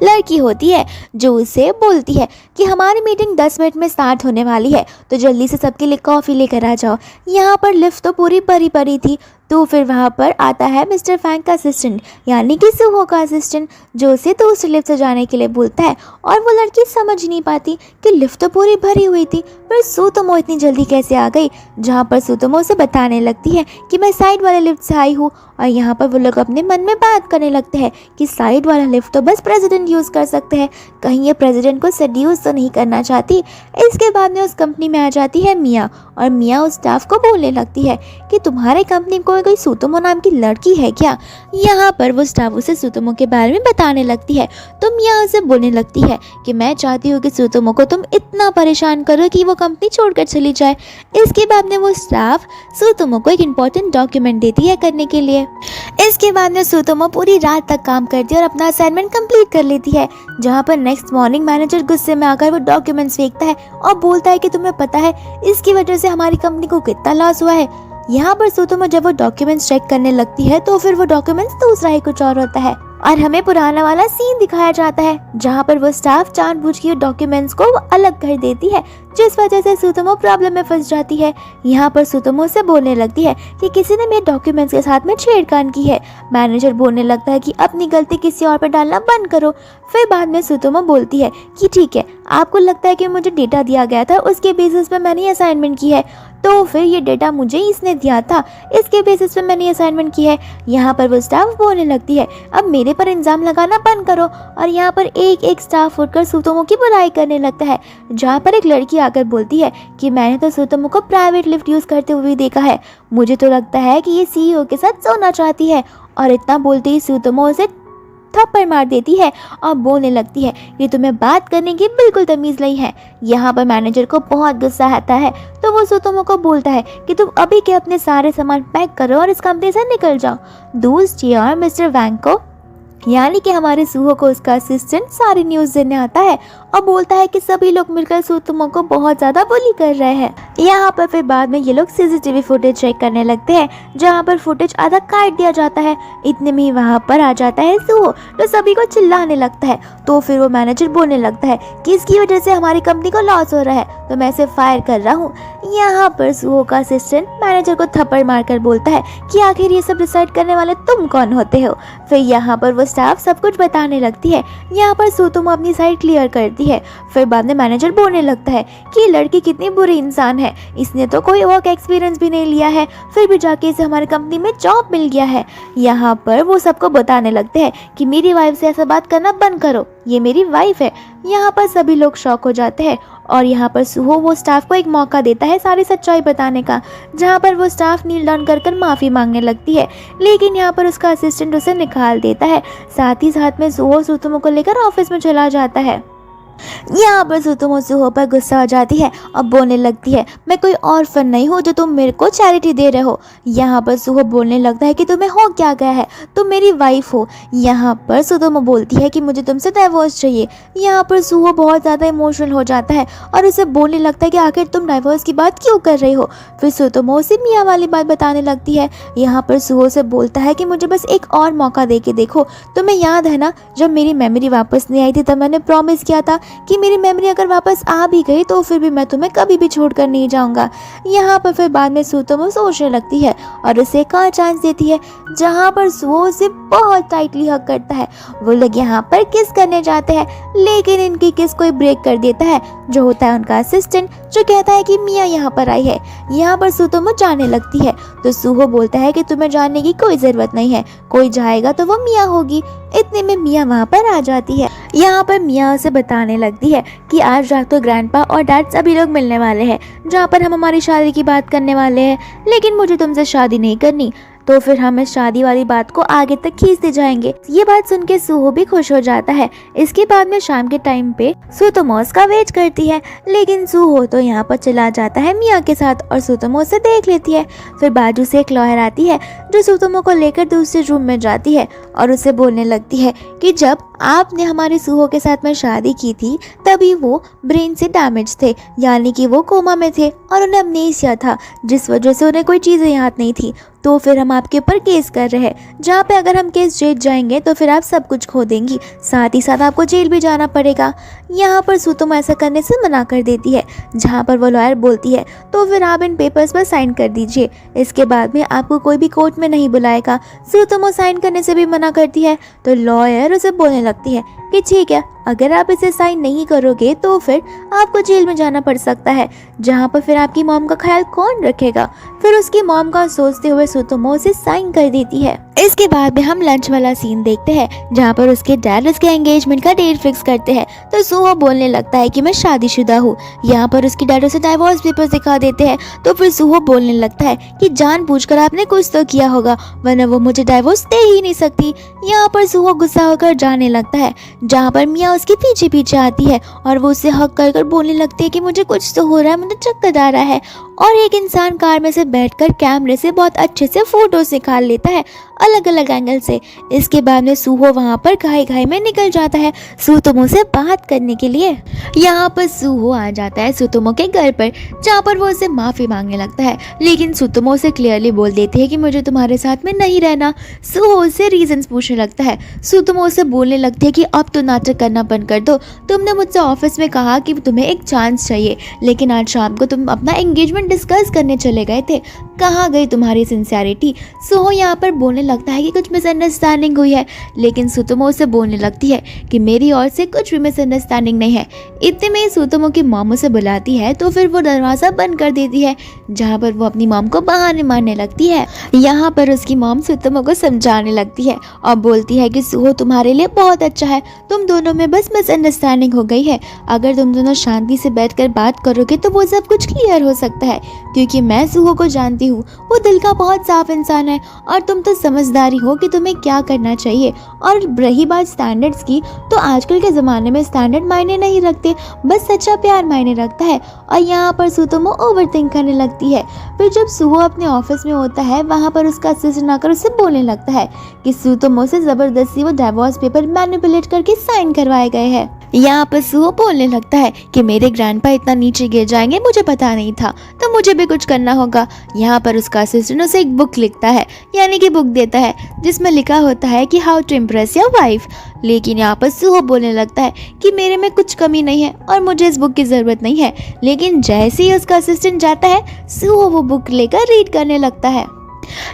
लड़की होती है जो उसे बोलती है कि हमारी मीटिंग 10 मिनट में स्टार्ट होने वाली है, तो जल्दी से सबके लिए कॉफ़ी लेकर आ जाओ। यहाँ पर लिफ्ट तो पूरी भरी पड़ी थी, तो फिर वहाँ पर आता है मिस्टर फैंग का असिस्टेंट यानी कि सुहो का असिस्टेंट, जो उसे दूसरी लिफ्ट से जाने के लिए बोलता है। और वो लड़की समझ नहीं पाती कि लिफ्ट तो पूरी भरी हुई थी, पर सुतोमो इतनी जल्दी कैसे आ गई। जहाँ पर सुतोमो उसे बताने लगती है कि मैं साइड वाले लिफ्ट से आई हूँ। और यहाँ पर वो लोग अपने मन में बात करने लगते हैं कि साइड वाला लिफ्ट तो बस प्रेसिडेंट यूज़ कर सकते हैं, कहीं ये प्रेसिडेंट को सेड्यूस तो नहीं करना चाहती। इसके बाद में उस कंपनी में आ जाती है मिया, और मिया उस स्टाफ को बोलने लगती है कि तुम्हारे कंपनी को कोई सुतोमो नाम की लड़की है क्या। यहाँ पर वो स्टाफ उसे सुतोमो के बारे में बताने लगती है, तो मिया उसे बोलने लगती है कि मैं चाहती हूँ कि सुतोमो को तुम इतना परेशान करो कि वो कंपनी छोड़कर चली जाए। इसके बाद में वो स्टाफ सुतोमो को एक इम्पोर्टेंट डॉक्यूमेंट देती है करने के लिए। इसके बाद में सुतोमो पूरी रात तक काम करती है और अपना असाइनमेंट कंप्लीट कर लेती है। जहाँ पर नेक्स्ट मॉर्निंग मैनेजर गुस्से में आकर वो डॉक्यूमेंट्स फेंकता है और बोलता है कि तुम्हें पता है इसकी वजह से हमारी कंपनी को कितना लॉस हुआ है। यहाँ पर सुतोमो जब वो डॉक्यूमेंट्स चेक करने लगती है तो फिर वो डॉक्यूमेंट्स दूसरा ही कुछ और होता है और हमें पुराना वाला सीन दिखाया जाता है, जहाँ पर वो स्टाफ जानबूझ के डॉक्यूमेंट्स को अलग कर देती है, जिस वजह से सुतोमो प्रॉब्लम में फंस जाती है। यहाँ पर सुतोमो से बोलने लगती है कि किसी ने मेरे डॉक्यूमेंट्स के साथ में छेड़खानी की है। मैनेजर बोलने लगता है कि अपनी गलती किसी और पर डालना बंद करो। फिर बाद में सुतोमो बोलती है कि ठीक है, आपको लगता है कि मुझे डेटा दिया गया था उसके बेसिस पे मैंने असाइनमेंट की है, तो फिर ये डेटा मुझे इसने दिया था, इसके बेसिस पे मैंने असाइनमेंट की है। यहाँ पर वो स्टाफ बोलने लगती है अब मेरे पर इल्ज़ाम लगाना बंद करो। और यहाँ पर एक एक स्टाफ उठकर सुतोमो की बुराई करने लगता है, जहाँ पर एक लड़की आकर बोलती है कि मैंने तो सुतोमो को प्राइवेट लिफ्ट यूज़ करते हुए देखा है, मुझे तो लगता है कि ये सीईओ के साथ सोना चाहती है। और इतना बोलते ही सुतोमो उसे थप्पड़ मार देती है और बोलने लगती है कि तुम्हें बात करने की बिल्कुल तमीज़ नहीं है। यहाँ पर मैनेजर को बहुत गुस्सा आता है, तो वो सुतोमो को बोलता है कि तुम अभी के अपने सारे सामान पैक करो और इस कंपनी से निकल जाओ। दूसरी ओर मिस्टर वैंग को यानी कि हमारे सुहो को उसका असिस्टेंट सारी न्यूज़ देने आता है और बोलता है कि सभी लोग मिलकर सुतोमो को बहुत ज़्यादा बुली कर रहे हैं। यहाँ पर फिर बाद में ये लोग सीसीटीवी फुटेज चेक करने लगते हैं, जहाँ पर फुटेज आधा काट दिया जाता है। इतने में ही वहाँ पर आ जाता है सुहो, तो सभी को चिल्लाने लगता है। तो फिर वो मैनेजर बोलने लगता है कि इसकी वजह से हमारी कंपनी को लॉस हो रहा है, तो मैं इसे फायर कर रहा हूँ। यहाँ पर सुहो का असिस्टेंट मैनेजर को थप्पड़ मारकर बोलता है कि आखिर ये सब डिसाइड करने वाले तुम कौन होते हो। फिर यहाँ पर वो स्टाफ सब कुछ बताने लगती है। यहाँ पर सुतोमो अपनी साइड क्लियर करती है। फिर बाद में मैनेजर बोलने लगता है कि ये लड़की कितनी बुरी इंसान है, इसने तो कोई वर्क एक्सपीरियंस भी नहीं लिया है, फिर भी जाके इसे हमारी कंपनी में जॉब मिल गया है। यहाँ पर वो सबको बताने लगते हैं कि मेरी वाइफ से ऐसा बात करना बंद करो, ये मेरी वाइफ है। यहाँ पर सभी लोग शॉक हो जाते हैं और यहाँ पर सुहो वो स्टाफ को एक मौका देता है सारी सच्चाई बताने का, जहाँ पर वो स्टाफ नील डाउन कर माफ़ी मांगने लगती है, लेकिन यहाँ पर उसका असिस्टेंट उसे निकाल देता है। साथ ही साथ में सुहो सुतोमो को लेकर ऑफिस में चला जाता है। यहाँ पर सुतोमो सुहो पर गुस्सा हो जाती है और बोलने लगती है, मैं कोई ऑर्फन नहीं हूँ जो तुम मेरे को चैरिटी दे रहे हो। यहाँ पर सुहो बोलने लगता है कि तुम्हें हो क्या गया है, तुम मेरी वाइफ हो। यहाँ पर सुतोमो बोलती है कि मुझे तुमसे डाइवोर्स चाहिए। यहाँ पर सुहो बहुत ज़्यादा इमोशनल हो जाता है और उसे बोलने लगता है कि आखिर तुम डाइवोर्स की बात क्यों कर रही हो। फिर सुतोमो उसे मिया वाली बात बताने लगती है। यहाँ पर सुहो से बोलता है कि मुझे बस एक और मौका दे के देखो। तुम्हें याद है ना, जब मेरी मेमोरी वापस नहीं आई थी तब मैंने प्रॉमिस किया था कि मेरी मेमोरी अगर वापस आ भी गई तो फिर भी मैं तुम्हें कभी भी छोड़कर नहीं जाऊंगा। यहाँ पर फिर बाद में सुतोमो सोचने लगती है और उसे एक और चांस देती है, जहाँ पर सुहो उसे बहुत टाइटली हग करता है। वो लोग यहाँ पर किस करने जाते हैं, लेकिन इनकी किस कोई ब्रेक कर देता है, जो होता है उनका असिस्टेंट, जो कहता है कि मिया यहाँ पर आई है। यहाँ पर सुतोमो जाने लगती है तो सुहो बोलता है कि तुम्हें जाने की कोई ज़रूरत नहीं है, कोई जाएगा तो वो मिया होगी। इतने में मिया वहाँ पर आ जाती है। यहाँ पर मिया उसे बताने लगती है कि आज रात को ग्रैंडपा और डैड सभी लोग मिलने वाले हैं, जहाँ पर हम हमारी शादी की बात करने वाले हैं, लेकिन मुझे तुमसे शादी नहीं करनी, तो फिर हम इस शादी वाली बात को आगे तक खींचते जाएंगे। ये बात सुन के सुहो भी खुश हो जाता है। इसके बाद में शाम के टाइम पे सुतोमो का वेट करती है, लेकिन सुहो तो यहाँ पर चला जाता है मिया के साथ और सुतोमो से देख लेती है। फिर बाजू से एक लॉयर आती है जो सुतोमो को लेकर दूसरे रूम में जाती है और उसे बोलने लगती है कि जब आपने हमारी सुहो के साथ में शादी की थी तभी वो ब्रेन से डैमेज थे, यानी कि वो कोमा में थे और उन्हें अमनेसिया था, जिस वजह से उन्हें कोई चीज़ें याद नहीं थी। तो फिर हम आपके ऊपर केस कर रहे हैं, जहाँ पे अगर हम केस जीत जाएंगे तो फिर आप सब कुछ खो देंगी, साथ ही साथ आपको जेल भी जाना पड़ेगा। यहाँ पर सुतोमो ऐसा करने से मना कर देती है, जहाँ पर वो लॉयर बोलती है तो फिर आप इन पेपर्स पर साइन कर दीजिए, इसके बाद में आपको कोई भी कोर्ट में नहीं बुलाएगा। सुतोमो साइन करने से भी मना करती है तो लॉयर उसे बोलने लगती है कि ठीक है, अगर आप इसे साइन नहीं करोगे तो फिर आपको जेल में जाना पड़ सकता है, जहाँ पर फिर आपकी मॉम का ख्याल कौन रखेगा। फिर उसकी मॉम का सोचते हुए सुतोमो उसे साइन कर देती है। इसके बाद में हम लंच वाला सीन देखते हैं, जहाँ पर उसके डैड उसके एंगेजमेंट का डेट फिक्स करते हैं तो सुहो बोलने लगता है कि मैं शादीशुदा हूँ। यहाँ पर उसके डैड उसे डाइवोर्स पेपर्स दिखा देते हैं तो फिर सुहो बोलने लगता है कि जानबूझकर आपने कुछ तो किया होगा, वरना वो मुझे डाइवोर्स दे ही नहीं सकती। यहाँ पर सुहो गुस्सा होकर जाने लगता है, जहाँ पर मिया उसके पीछे पीछे आती है और वो उसे हक कर कर बोलने लगती है कि मुझे कुछ तो हो रहा है, मुझे चक्कर आ रहा है। और एक इंसान कार में से बैठकर कैमरे से बहुत अच्छे से फोटोज निकाल लेता है अलग अलग एंगल से। इसके बाद में सुहो वहाँ पर घाई घाई में निकल जाता है सुतोमो से बात करने के लिए। यहाँ पर सुहो आ जाता है सुतोमो के घर पर, जहाँ पर वो उसे माफ़ी मांगने लगता है, लेकिन सुतोमो से क्लियरली बोल देती है कि मुझे तुम्हारे साथ में नहीं रहना। सुहो उससे रीजंस पूछने लगता है। सुतोमो उसे बोलने लगती है कि अब तो नाटक करना बंद कर दो, तुमने मुझसे ऑफिस में कहा कि तुम्हें एक चांस चाहिए, लेकिन आज शाम को तुम अपना एंगेजमेंट डिस्कस करने चले गए थे, कहाँ गई तुम्हारी सिंसियरिटी। सुहो यहाँ पर बोलने लगता है कि कुछ मिसअंडरस्टैंडिंग हुई है, लेकिन सुतोमो उसे बोलने लगती है कि मेरी ओर से कुछ भी मिसअंडरस्टैंडिंग नहीं है। इतने में सुतोमो की मॉम उसे बुलाती है तो फिर वो दरवाज़ा बंद कर देती है, जहाँ पर वो अपनी मॉम को बहाने मारने लगती है। यहाँ पर उसकी मॉम सुतोमो को समझाने लगती है और बोलती है कि सुहो तुम्हारे लिए बहुत अच्छा है, तुम दोनों में बस मिसअंडरस्टैंडिंग हो गई है, अगर तुम दोनों शांति से बैठकर बात करोगे तो वो सब कुछ क्लियर हो सकता है, क्योंकि मैं सुहो को जानती हूँ, वो दिल का बहुत साफ इंसान है और तुम तो समझदारी हो कि तुम्हें क्या करना चाहिए। और रही बात स्टैंडर्ड्स की, तो आजकल के ज़माने में स्टैंडर्ड मायने नहीं रखते, बस सच्चा प्यार मायने रखता है। और यहाँ पर सुतोमो ओवरथिंक करने लगती है। फिर जब सुहो अपने ऑफिस में होता है, वहाँ पर उसका असिस्टेंट आकर उससे बोलने लगता है कि सुतोमो से ज़बरदस्ती वो डाइवोर्स पेपर मैनिपुलेट करके साइन करवाए गए हैं। यहाँ पर सुहो बोलने लगता है कि मेरे ग्रैंडपा इतना नीचे गिर जाएंगे मुझे पता नहीं था, तो मुझे भी कुछ करना होगा। यहाँ पर उसका असिस्टेंट उसे एक बुक लिखता है, यानी कि बुक देता है, जिसमें लिखा होता है कि how to impress your wife. लेकिन यहाँ पर सुहो बोलने लगता है कि मेरे में कुछ कमी नहीं है और मुझे इस बुक की ज़रूरत नहीं है। लेकिन जैसे ही उसका असिस्टेंट जाता है, सुहो वो बुक लेकर रीड करने लगता है।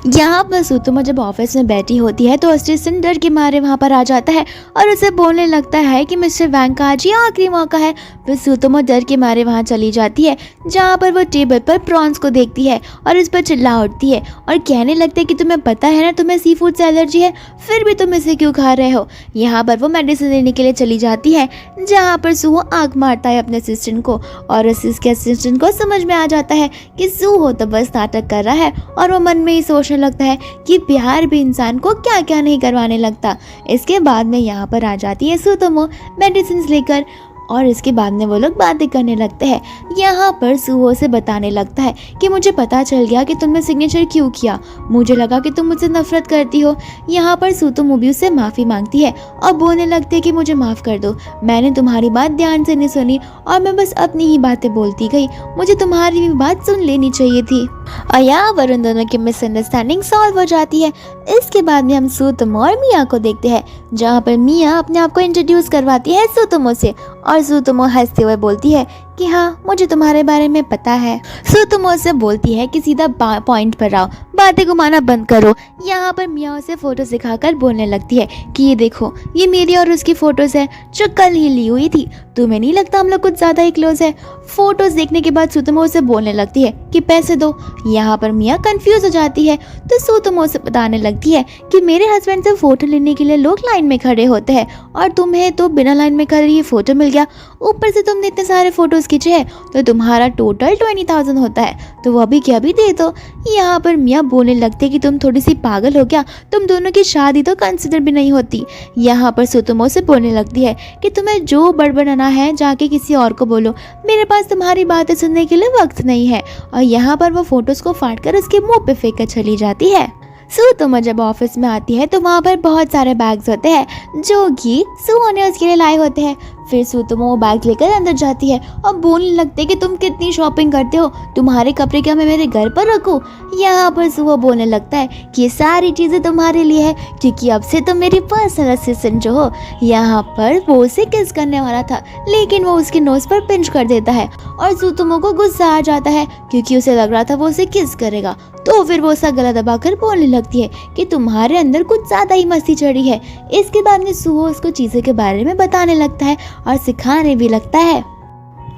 यहाँ पर सुतोमो जब ऑफिस में बैठी होती है तो असिस्टेंट डर के मारे वहाँ पर आ जाता है और उसे बोलने लगता है कि मिस्टर वैंग का आज ये आखिरी मौका है। फिर सुतोमो डर के मारे वहाँ चली जाती है, जहाँ पर वो टेबल पर प्रॉन्स को देखती है और इस पर चिल्ला उठती है और कहने लगती है कि तुम्हें पता है ना तुम्हें सी फूड से एलर्जी है, फिर भी तुम इसे क्यों खा रहे हो। यहाँ पर वो मेडिसिन लेने के लिए चली जाती है, जहाँ पर सुहो आग मारता है अपने असिस्टेंट को और उसके असिस्टेंट को समझ में आ जाता है कि सुहो तो बस नाटक कर रहा है और वो मन में ही सोचने लगता है कि प्यार भी इंसान को क्या क्या नहीं करवाने लगता। इसके बाद में यहाँ पर आ जाती है सुतोमो मेडिसिन लेकर और इसके बाद में वो लोग बातें करने लगते हैं। यहाँ पर सुहो से बताने लगता है कि मुझे पता चल गया कि तुमने सिग्नेचर क्यों किया, मुझे लगा कि तुम मुझसे नफरत करती हो। यहाँ पर सुतोमो भी उससे माफ़ी मांगती है और बोलने लगती है कि मुझे माफ़ कर दो, मैंने तुम्हारी बात ध्यान से नहीं सुनी और मैं बस अपनी ही बातें बोलती गई, मुझे तुम्हारी भी बात सुन लेनी चाहिए थी। और यहाँ पर उन दोनों की मिसअंडरस्टैंडिंग सॉल्व हो जाती है। इसके बाद में हम सुतोमो और मिया को देखते हैं, जहाँ पर मिया अपने आप को इंट्रोड्यूस करवाती है सुतोमो से और सुतोमो हंसते हुए बोलती है कि हाँ मुझे तुम्हारे बारे में पता है। सुतोमो से बोलती है कि सीधा पॉइंट पर आओ, बातें घुमाना बंद करो। यहाँ पर मिया उसे फोटो दिखाकर बोलने लगती है कि ये देखो ये मेरी और उसकी फोटोज है जो कल ही ली हुई थी, तुम्हें नहीं लगता हम लोग कुछ ज़्यादा ही क्लोज है। फोटोज देखने के बाद सुतोमो उसे बोलने लगती है कि पैसे दो। यहाँ पर मिया कंफ्यूज हो जाती है तो सुतोमो से बताने लगती है कि मेरे हस्बैंड से फ़ोटो लेने के लिए लोग लाइन में खड़े होते हैं और तुम्हें तो बिना लाइन में खड़े ये फ़ोटो मिल गया, ऊपर से तुमने इतने सारे फ़ोटोज़ खींचे हैं तो तुम्हारा टोटल 20,000 होता है, तो वो अभी क्या भी दे दो। यहाँ पर मिया बोलने लगती है कि तुम थोड़ी सी पागल हो क्या, तुम दोनों की शादी तो कंसिडर भी नहीं होती। यहाँ पर सुतोमो से बोलने लगती है कि तुम्हें जो बड़बड़ाना है जाके किसी और को बोलो, मेरे पास तुम्हारी बातें सुनने के लिए वक्त नहीं है। और यहाँ पर वो फोटोज़ को फाड़ कर उसके मुंह पे फेंक कर चली जाती है। सुतोमो जब ऑफिस में आती है तो वहाँ पर बहुत सारे बैग्स होते हैं जो कि सुहो ने उसके लिए लाए होते हैं। फिर सुतोमो वो बैग लेकर अंदर जाती है और बोलने लगते है कि तुम कितनी शॉपिंग करते हो, तुम्हारे कपड़े क्या मैं मेरे घर पर रखूँ। यहाँ पर सुहो बोलने लगता है कि ये सारी चीज़ें तुम्हारे लिए है क्योंकि अब से तुम मेरी पर्सनल असिस्टेंट जो हो। यहाँ पर वो उसे किस करने वाला था लेकिन वो उसके नोज पर पिंच कर देता है और सुतोमो को गुस्सा आ जाता है क्योंकि उसे लग रहा था वो उसे किस करेगा। तो फिर वो उसका गला दबाकर बोलने लगती है कि तुम्हारे अंदर कुछ ज़्यादा ही मस्ती चढ़ी है। इसके बाद में सुहो उसको चीज़ों के बारे में बताने लगता है और सिखाने भी लगता है।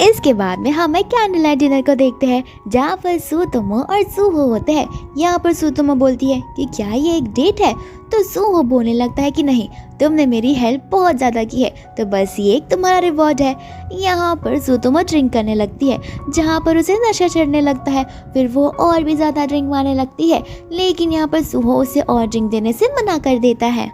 इसके बाद में हम एक कैंडल लाइट डिनर को देखते हैं जहाँ पर सुतोमो और सुहो होते हैं। यहाँ पर सुतोमो बोलती है कि क्या ये एक डेट है, तो सुहो बोलने लगता है कि नहीं, तुमने मेरी हेल्प बहुत ज़्यादा की है तो बस ये एक तुम्हारा रिवॉर्ड है। यहाँ पर सुतोमो ड्रिंक करने लगती है जहाँ पर उसे नशा चढ़ने लगता है। फिर वो और भी ज़्यादा ड्रिंक मारने लगती है लेकिन यहाँ पर सुहो उसे और ड्रिंक देने से मना कर देता है।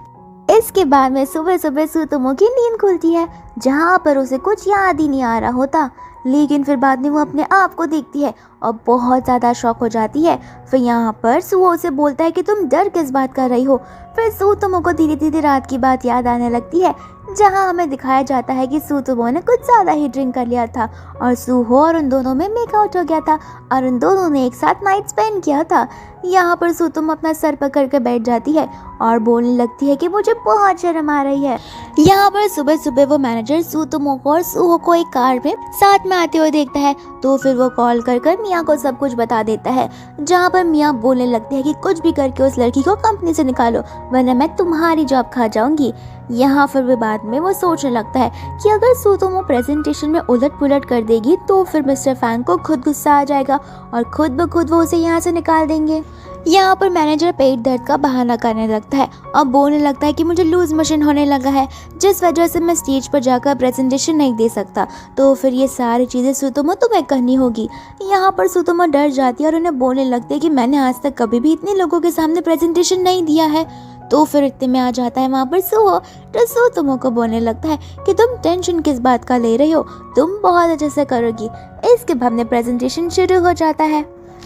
इसके बाद में सुबह सुबह सुतोमो की नींद खुलती है जहाँ पर उसे कुछ याद ही नहीं आ रहा होता, लेकिन फिर बाद में वो अपने आप को देखती है और बहुत ज़्यादा शॉक हो जाती है। फिर यहाँ पर सुहो उसे बोलता है कि तुम डर किस बात कर रही हो। फिर सुतोमो को धीरे धीरे रात की बात याद आने लगती है जहाँ हमें दिखाया जाता है कि सुतोमो ने कुछ ज़्यादा ही ड्रिंक कर लिया था और सुहो और उन दोनों में मेकआउट हो गया था और उन दोनों ने एक साथ नाइट स्पेंड किया था। यहाँ पर सुतोमो अपना सर पकड़ कर बैठ जाती है और बोलने लगती है कि मुझे बहुत शर्म आ रही है। यहाँ पर सुबह सुबह वो मैनेजर सुतोमो को और सुहो को एक कार में साथ में आते हुए देखता है तो फिर वो कॉल कर मिया को सब कुछ बता देता है, जहाँ पर मिया बोलने लगते हैं कि कुछ भी करके उस लड़की को कंपनी से निकालो वरना मैं तुम्हारी जॉब खा जाऊंगी। यहाँ फिर भी बाद में वो सोचने लगता है कि अगर सुतोमो प्रेजेंटेशन में उलट पुलट कर देगी तो फिर मिस्टर फैंग को खुद गुस्सा आ जाएगा और खुद ब खुद वो उसे यहाँ से निकाल देंगे। यहाँ पर मैनेजर पेट दर्द का बहाना करने लगता है और बोलने लगता है कि मुझे लूज मोशन होने लगा है जिस वजह से मैं स्टेज पर जाकर प्रेजेंटेशन नहीं दे सकता, तो फिर ये सारी चीज़ें सुतोमो तुम्हें करनी होगी। यहाँ पर सुतोमो डर जाती है और उन्हें बोलने लगती है कि मैंने आज तक कभी भी इतने लोगों के सामने प्रेजेंटेशन नहीं दिया है। तो फिर इतने में आ जाता है वहाँ पर सुहो तो सुतोमो को बोलने लगता है कि तुम टेंशन किस बात का ले रही हो, तुम बहुत अच्छे से करोगी। इसके बाद में प्रेजेंटेशन शुरू हो जाता है।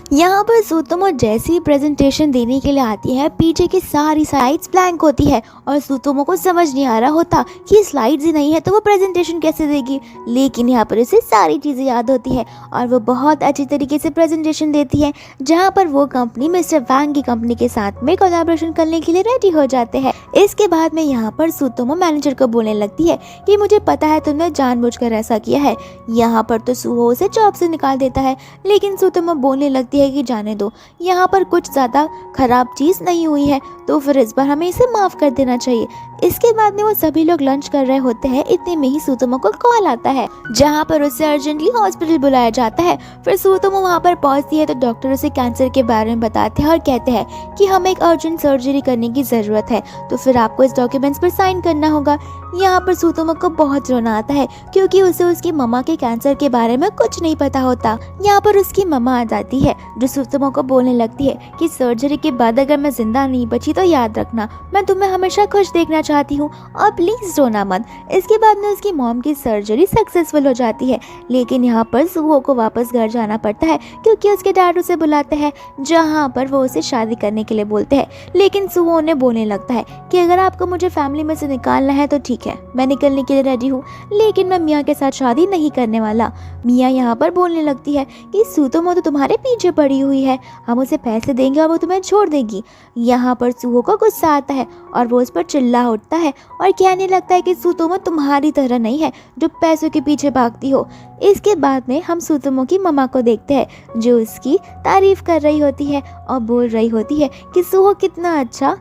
यहाँ पर सुतोमो जैसे ही प्रेजेंटेशन देने के लिए आती है पीछे की सारी स्लाइड्स ब्लैंक होती है और सुतोमो को समझ नहीं आ रहा होता कि स्लाइड्स ही नहीं है तो वो प्रेजेंटेशन कैसे देगी, लेकिन यहाँ पर उसे सारी चीज़ें याद होती है और वो बहुत अच्छी तरीके से प्रेजेंटेशन देती है जहाँ पर वो कंपनी मिस्टर वैंग की कंपनी के साथ में कोलैबोरेशन करने के लिए रेडी हो जाते हैं। इसके बाद में यहाँ पर सुतोमो मैनेजर को बोलने लगती है कि मुझे पता है तुमने जानबूझकर ऐसा किया है। यहाँ पर तो सुहो उसे जॉब से निकाल देता है लेकिन सुतोमो बोलने लगती कहती है कि जाने दो, यहाँ पर कुछ ज़्यादा खराब चीज़ नहीं हुई है, तो फिर इस बार हमें इसे माफ़ कर देना चाहिए। इसके बाद में वो सभी लोग लंच कर रहे होते हैं, इतने में ही सुतोमो को कॉल आता है जहाँ पर उसे अर्जेंटली हॉस्पिटल बुलाया जाता है। फिर सुतोमो वहाँ पर पहुँचती है तो डॉक्टर उसे कैंसर के बारे में बताते हैं और कहते हैं कि हमें एक अर्जेंट सर्जरी करने की ज़रूरत है, तो फिर आपको इस डॉक्यूमेंट्स पर साइन करना होगा। यहाँ पर सुतोमो को बहुत रोना आता है क्योंकि उसे उसकी मम्मा के कैंसर के बारे में कुछ नहीं पता होता। यहाँ पर उसकी मम्मा आ जाती है जो सुतोमो को बोलने लगती है कि सर्जरी के बाद अगर मैं जिंदा नहीं बची तो याद रखना, मैं तुम्हें हमेशा खुश देखना चाहती हूँ और प्लीज रोना मत। इसके बाद में उसकी मॉम की सर्जरी सक्सेसफुल हो जाती है, लेकिन यहाँ पर सुहो को वापस घर जाना पड़ता है क्योंकि उसके डैड उसे बुलाते हैं जहाँ पर वो उसे शादी करने के लिए बोलते हैं। लेकिन सुहो उन्हें बोलने लगता है कि अगर आपको मुझे फैमिली में से निकालना है तो ठीक है, मैं निकलने के लिए रेडी हूँ, लेकिन मैं मिया के साथ शादी नहीं करने वाला। मिया यहाँ पर बोलने लगती है कि सुतोमो तो तुम्हारे पीछे पड़ी हुई है, हम उसे पैसे देंगे और वो तुम्हें छोड़ देगी। यहाँ पर सुहो को गुस्सा आता है और वो उस पर चिल्ला उठता है और कहने लगता है कि सुतोमो तुम्हारी तरह नहीं है जो पैसों के पीछे भागती हो। इसके बाद में हम सुतोमो की मम्मा को देखते हैं जो उसकी तारीफ कर रही होती है और बोल रही होती है कि सुहो कितना अच्छा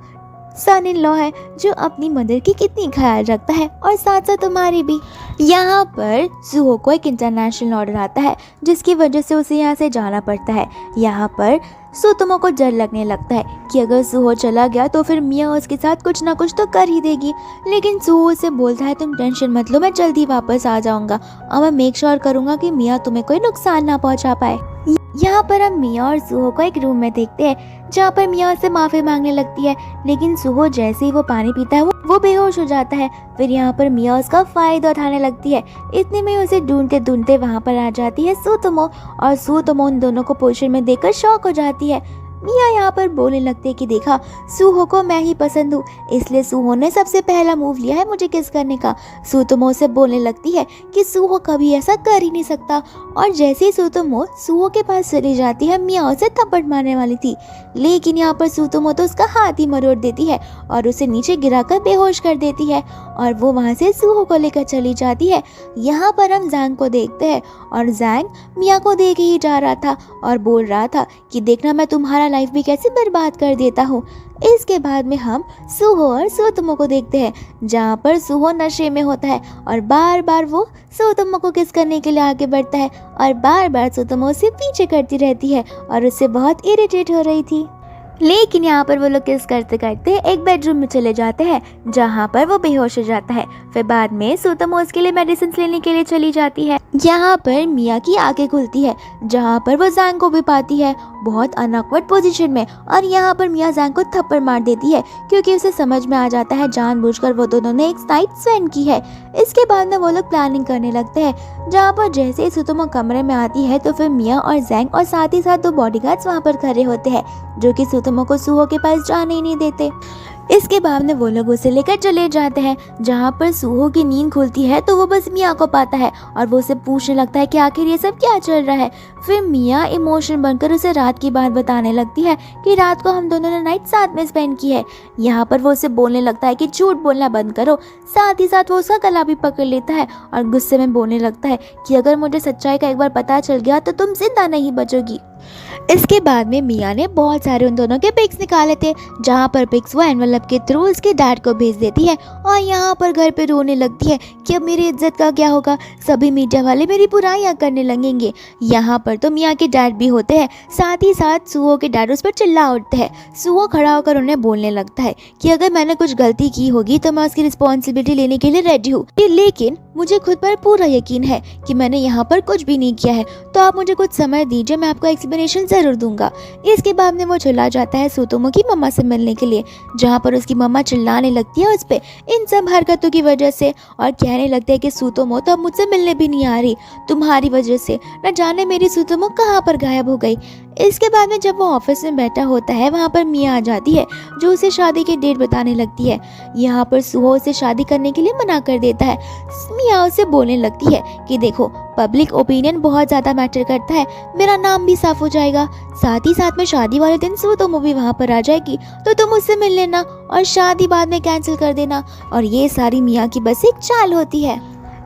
सन इन लॉ है जो अपनी मदर की कितनी ख्याल रखता है और साथ साथ तुम्हारी भी। यहाँ पर सुहो को एक इंटरनेशनल ऑर्डर आता है जिसकी वजह से उसे यहाँ से जाना पड़ता है। यहाँ पर सुतोमो को डर लगने लगता है कि अगर सुहो चला गया तो फिर मिया उसके साथ कुछ ना कुछ तो कर ही देगी, लेकिन सुहो उसे बोलता है तुम टेंशन मत लो, मैं जल्दी वापस आ जाऊंगा और मैं मेक श्योर करूंगा कि मिया तुम्हें कोई नुकसान ना पहुंचा पाए। यहाँ पर हम मिया और सुहो को एक रूम में देखते हैं जहाँ पर मिया उससे माफ़ी मांगने लगती है, लेकिन सुहो जैसे ही वो पानी पीता है वो बेहोश हो जाता है। फिर यहाँ पर मिया उसका फ़ायदा उठाने लगती है, इतने में उसे ढूंढते ढूंढते वहाँ पर आ जाती है सुतोमो और सुतोमो उन दोनों को पोजीशन में देखकर शॉक हो जाती है। मिया यहाँ पर बोलने लगते हैं कि देखा सुहो को मैं ही पसंद हूँ, इसलिए सुहो ने सबसे पहला मूव लिया है मुझे किस करने का। सुतोमो से बोलने लगती है कि सुहो कभी ऐसा कर ही नहीं सकता और जैसे ही सुतोमो सुहो के पास चली जाती है मिया उसे थप्पड़ मारने वाली थी, लेकिन यहाँ पर सुतोमो तो उसका हाथ ही मरोड़ देती है और उसे नीचे गिराकर बेहोश कर देती है और वो वहाँ से सुहो को लेकर चली जाती है। यहाँ पर हम जैंग को देखते हैं और जैंग मिया को देख ही जा रहा था और बोल रहा था कि देखना मैं तुम्हारा लाइफ भी कैसे बर्बाद कर देता हूँ। इसके बाद में हम सुहो और सुतोमो को देखते हैं जहाँ पर सुहो नशे में होता है और बार बार वो सुतोमो को किस करने के लिए आगे बढ़ता है और बार बार सुतोमो उसे पीछे करती रहती है और उससे बहुत इरिटेट हो रही थी। लेकिन यहाँ पर वो लोग किस करते करते एक बेडरूम में चले जाते हैं जहाँ पर वो बेहोश हो जाता है। फिर बाद में सुतोमो उसके लिए मेडिसिन लेने के लिए चली जाती है। यहाँ पर मिया की आंखें खुलती है जहाँ पर वो जैंग को भी पाती है बहुत अनऑकवर्ड पोजीशन में और यहाँ पर मिया जैंग को थप्पड़ मार देती है क्योंकि उसे समझ में आ जाता है जानबूझकर वो दोनों ने एक नाइट स्पेंड की है। इसके बाद में वो लोग प्लानिंग करने लगते हैं जहाँ पर जैसे ही सुतोमो कमरे में आती है तो फिर मिया और जैंग और साथ ही साथ 2 बॉडीगार्ड्स वहाँ पर खड़े होते हैं जो कि सुतोमो को सुहो के पास जाने ही नहीं देते। इसके बाद में वो लोग उसे लेकर चले जाते हैं जहाँ पर सुहो की नींद खुलती है तो वो बस मिया को पाता है और वो उसे पूछने लगता है कि आखिर ये सब क्या चल रहा है। फिर मिया इमोशनल बनकर उसे रात की बात बताने लगती है कि रात को हम दोनों ने नाइट साथ में स्पेंड की है। यहाँ पर वो उसे बोलने लगता है कि झूठ बोलना बंद करो, साथ ही साथ वो उसका गला भी पकड़ लेता है और गुस्से में बोलने लगता है कि अगर मुझे सच्चाई का एक बार पता चल गया तो तुम जिंदा नहीं बचोगी। इसके बाद में मिया ने बहुत सारे उन दोनों के पिक्स निकाले थे जहाँ पर पिक्स वो एनवेलप के थ्रू उसके डैड को भेज देती है और यहाँ पर घर पे रोने लगती है कि अब मेरी इज्जत का क्या होगा, सभी मीडिया वाले मेरी बुराइयां करने लगेंगे। यहाँ पर तो मिया के डैड भी होते हैं, साथ ही साथ सुहो के डैड उस पर चिल्ला उठते हैं। सुहो खड़ा होकर उन्हें बोलने लगता है कि अगर मैंने कुछ गलती की होगी तो मैं उसकी रिस्पॉन्सिबिलिटी लेने के लिए रेडी हूँ, लेकिन मुझे खुद पर पूरा यकीन है कि मैंने यहाँ पर कुछ भी नहीं किया है, तो आप मुझे कुछ समय दीजिए, मैं आपको एक्सप्लेनेशन जरूर दूंगा। इसके बाद में वो चला जाता है सुतोमो की मम्मा से मिलने के लिए जहाँ पर उसकी मम्मा चिल्लाने लगती है उस पे इन सब हरकतों की वजह से और कहने लगते हैं कि सुतोमो तो अब मुझसे मिलने भी नहीं आ रही, तुम्हारी वजह से न जाने मेरी सुतोमो कहाँ पर गायब हो गई। इसके बाद में जब वो ऑफिस में बैठा होता है वहाँ पर मिया आ जाती है जो उसे शादी की डेट बताने लगती है। यहाँ पर सुहो उसे शादी करने के लिए मना कर देता है। मिया उसे बोलने लगती है कि देखो पब्लिक ओपिनियन बहुत ज़्यादा मैटर करता है, मेरा नाम भी साफ हो जाएगा, साथ ही साथ में शादी वाले दिन सुतोमो भी वहाँ पर आ जाएगी तो तुम उससे मिल लेना और शादी बाद में कैंसिल कर देना। और ये सारी मिया की बस एक चाल होती है।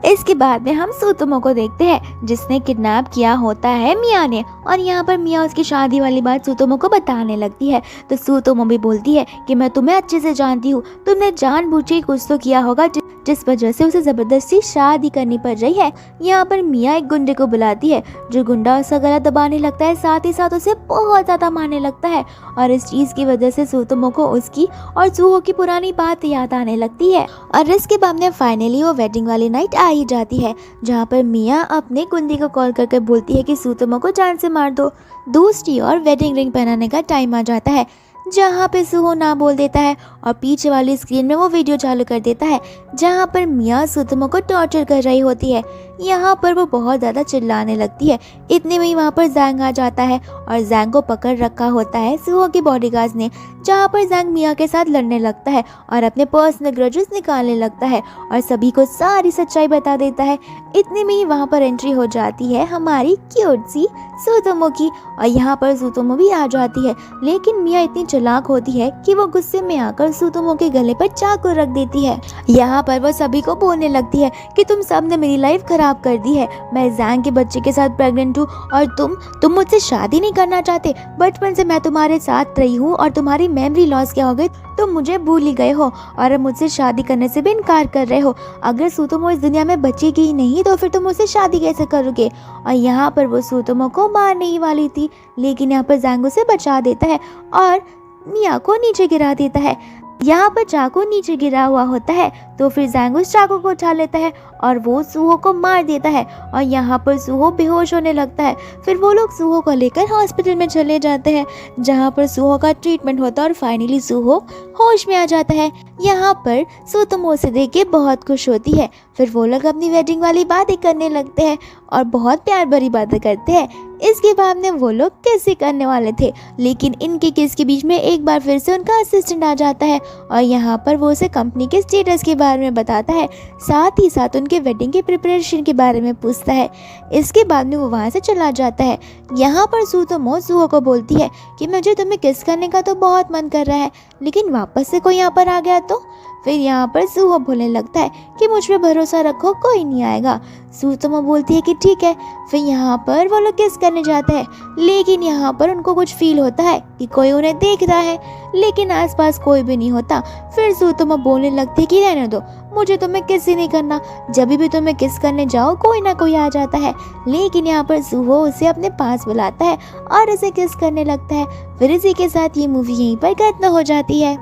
इसके बाद में हम सुतोमो को देखते हैं जिसने किडनैप किया होता है मिया ने, और यहाँ पर मिया उसकी शादी वाली बात सुतोमो को बताने लगती है। तो सुतोमो भी बोलती है कि मैं तुम्हें अच्छे से जानती हूँ, तुमने जानबूझ के कुछ तो किया होगा जिस वजह से उसे जबरदस्ती शादी करनी पड़ रही है। यहाँ पर मिया एक गुंडे को बुलाती है जो गुंडा उसका गला दबाने लगता है, साथ ही साथ उसे बहुत ज्यादा मारने लगता है, और इस चीज की वजह से सुतोमो को उसकी और सुहो की पुरानी बात याद आने लगती है। और इसके बाद में फाइनली वो वेडिंग वाली नाइट आ ही जाती है, जहाँ पर मिया अपने गुंडे को कॉल करके बोलती है कि सुतोमो को जान से मार दो। दूसरी ओर वेडिंग रिंग पहनाने का टाइम आ जाता है, जहाँ पे सुहो ना बोल देता है और पीछे वाली स्क्रीन में वो वीडियो चालू कर देता है जहाँ पर मिया सुतोमो को टॉर्चर कर रही होती है। यहाँ पर वो बहुत ज़्यादा चिल्लाने लगती है। इतने में ही वहाँ पर जैंग आ जाता है और जैंग को पकड़ रखा होता है सुहो के बॉडीगार्ड्स ने, जहाँ पर जैंग मिया के साथ लड़ने लगता है और अपने पर्सनल ग्रजेस निकालने लगता है और सभी को सारी सच्चाई बता देता है। इतने में ही वहाँ पर एंट्री हो जाती है हमारी क्यूट सी सुतोमो की, और यहाँ पर सुतोमो भी आ जाती है, लेकिन मिया इतनी चालाक होती है कि वो गुस्से में आकर सुतोमो के गले पर चाकू रख देती है। यहाँ पर वो सभी को बोलने लगती है कि तुम सब ने मेरी लाइफ खराब कर दी है, मैं जैंग के बच्चे के साथ प्रेग्नेंट हूँ और तुम मुझसे शादी नहीं करना चाहते। बचपन से मैं तुम्हारे साथ रही हूँ और तुम्हारी मेमोरी लॉस क्या हो गई, तुम मुझे भूल ही गए हो और अब मुझसे शादी करने से भी इनकार कर रहे हो। अगर सुतोमो इस दुनिया में बचेगी ही नहीं तो फिर तुम मुझसे शादी कैसे करोगे। और यहाँ पर वो सुतोमो को मारने ही वाली थी, लेकिन यहाँ पर जैंग उसे बचा देता है और मिया को नीचे गिरा देता है। यहाँ पर चाकू नीचे गिरा हुआ होता है, तो फिर जैंग उस चाकू को उठा लेता है और वो सुहो को मार देता है, और यहाँ पर सुहो बेहोश होने लगता है। फिर वो लोग सुहो को लेकर हॉस्पिटल में चले जाते हैं, जहाँ पर सुहो का ट्रीटमेंट होता है और फाइनली सुहो होश में आ जाता है। यहाँ पर सुतोमो से देख के बहुत खुश होती है। फिर वो लोग अपनी वेडिंग वाली बातें करने लगते हैं और बहुत प्यार भरी बातें करते हैं। इसके बाद में वो लोग किस करने वाले थे, लेकिन इनके किस के बीच में एक बार फिर से उनका असिस्टेंट आ जाता है और यहाँ पर वो उसे कंपनी के स्टेटस के बारे में बताता है, साथ ही साथ उनके वेडिंग के प्रिपरेशन के बारे में पूछता है। इसके बाद में वो वहाँ से चला जाता है। यहाँ पर सुतोमो सुहो को बोलती है कि मुझे तुम्हें किस करने का तो बहुत मन कर रहा है, लेकिन वापस से कोई यहाँ पर आ गया तो। फिर यहाँ पर सुहो बोलने लगता है कि मुझ पे भरोसा रखो, कोई नहीं आएगा। सुतोमो बोलती है कि ठीक है। फिर यहाँ पर वो लोग किस करने जाते हैं, लेकिन यहाँ पर उनको कुछ फील होता है कि कोई उन्हें देख रहा है, लेकिन आसपास कोई भी नहीं होता। फिर सुतोमो बोलने लगती है कि रहने दो, मुझे तुम्हें किस ही नहीं करना, जब भी तुम्हें किस करने जाओ कोई ना कोई आ जाता है। लेकिन यहाँ पर सुहो उसे अपने पास बुलाता है और उसे किस करने लगता है। फिर इसी के साथ ये मूवी यहीं पर खत्म हो जाती है।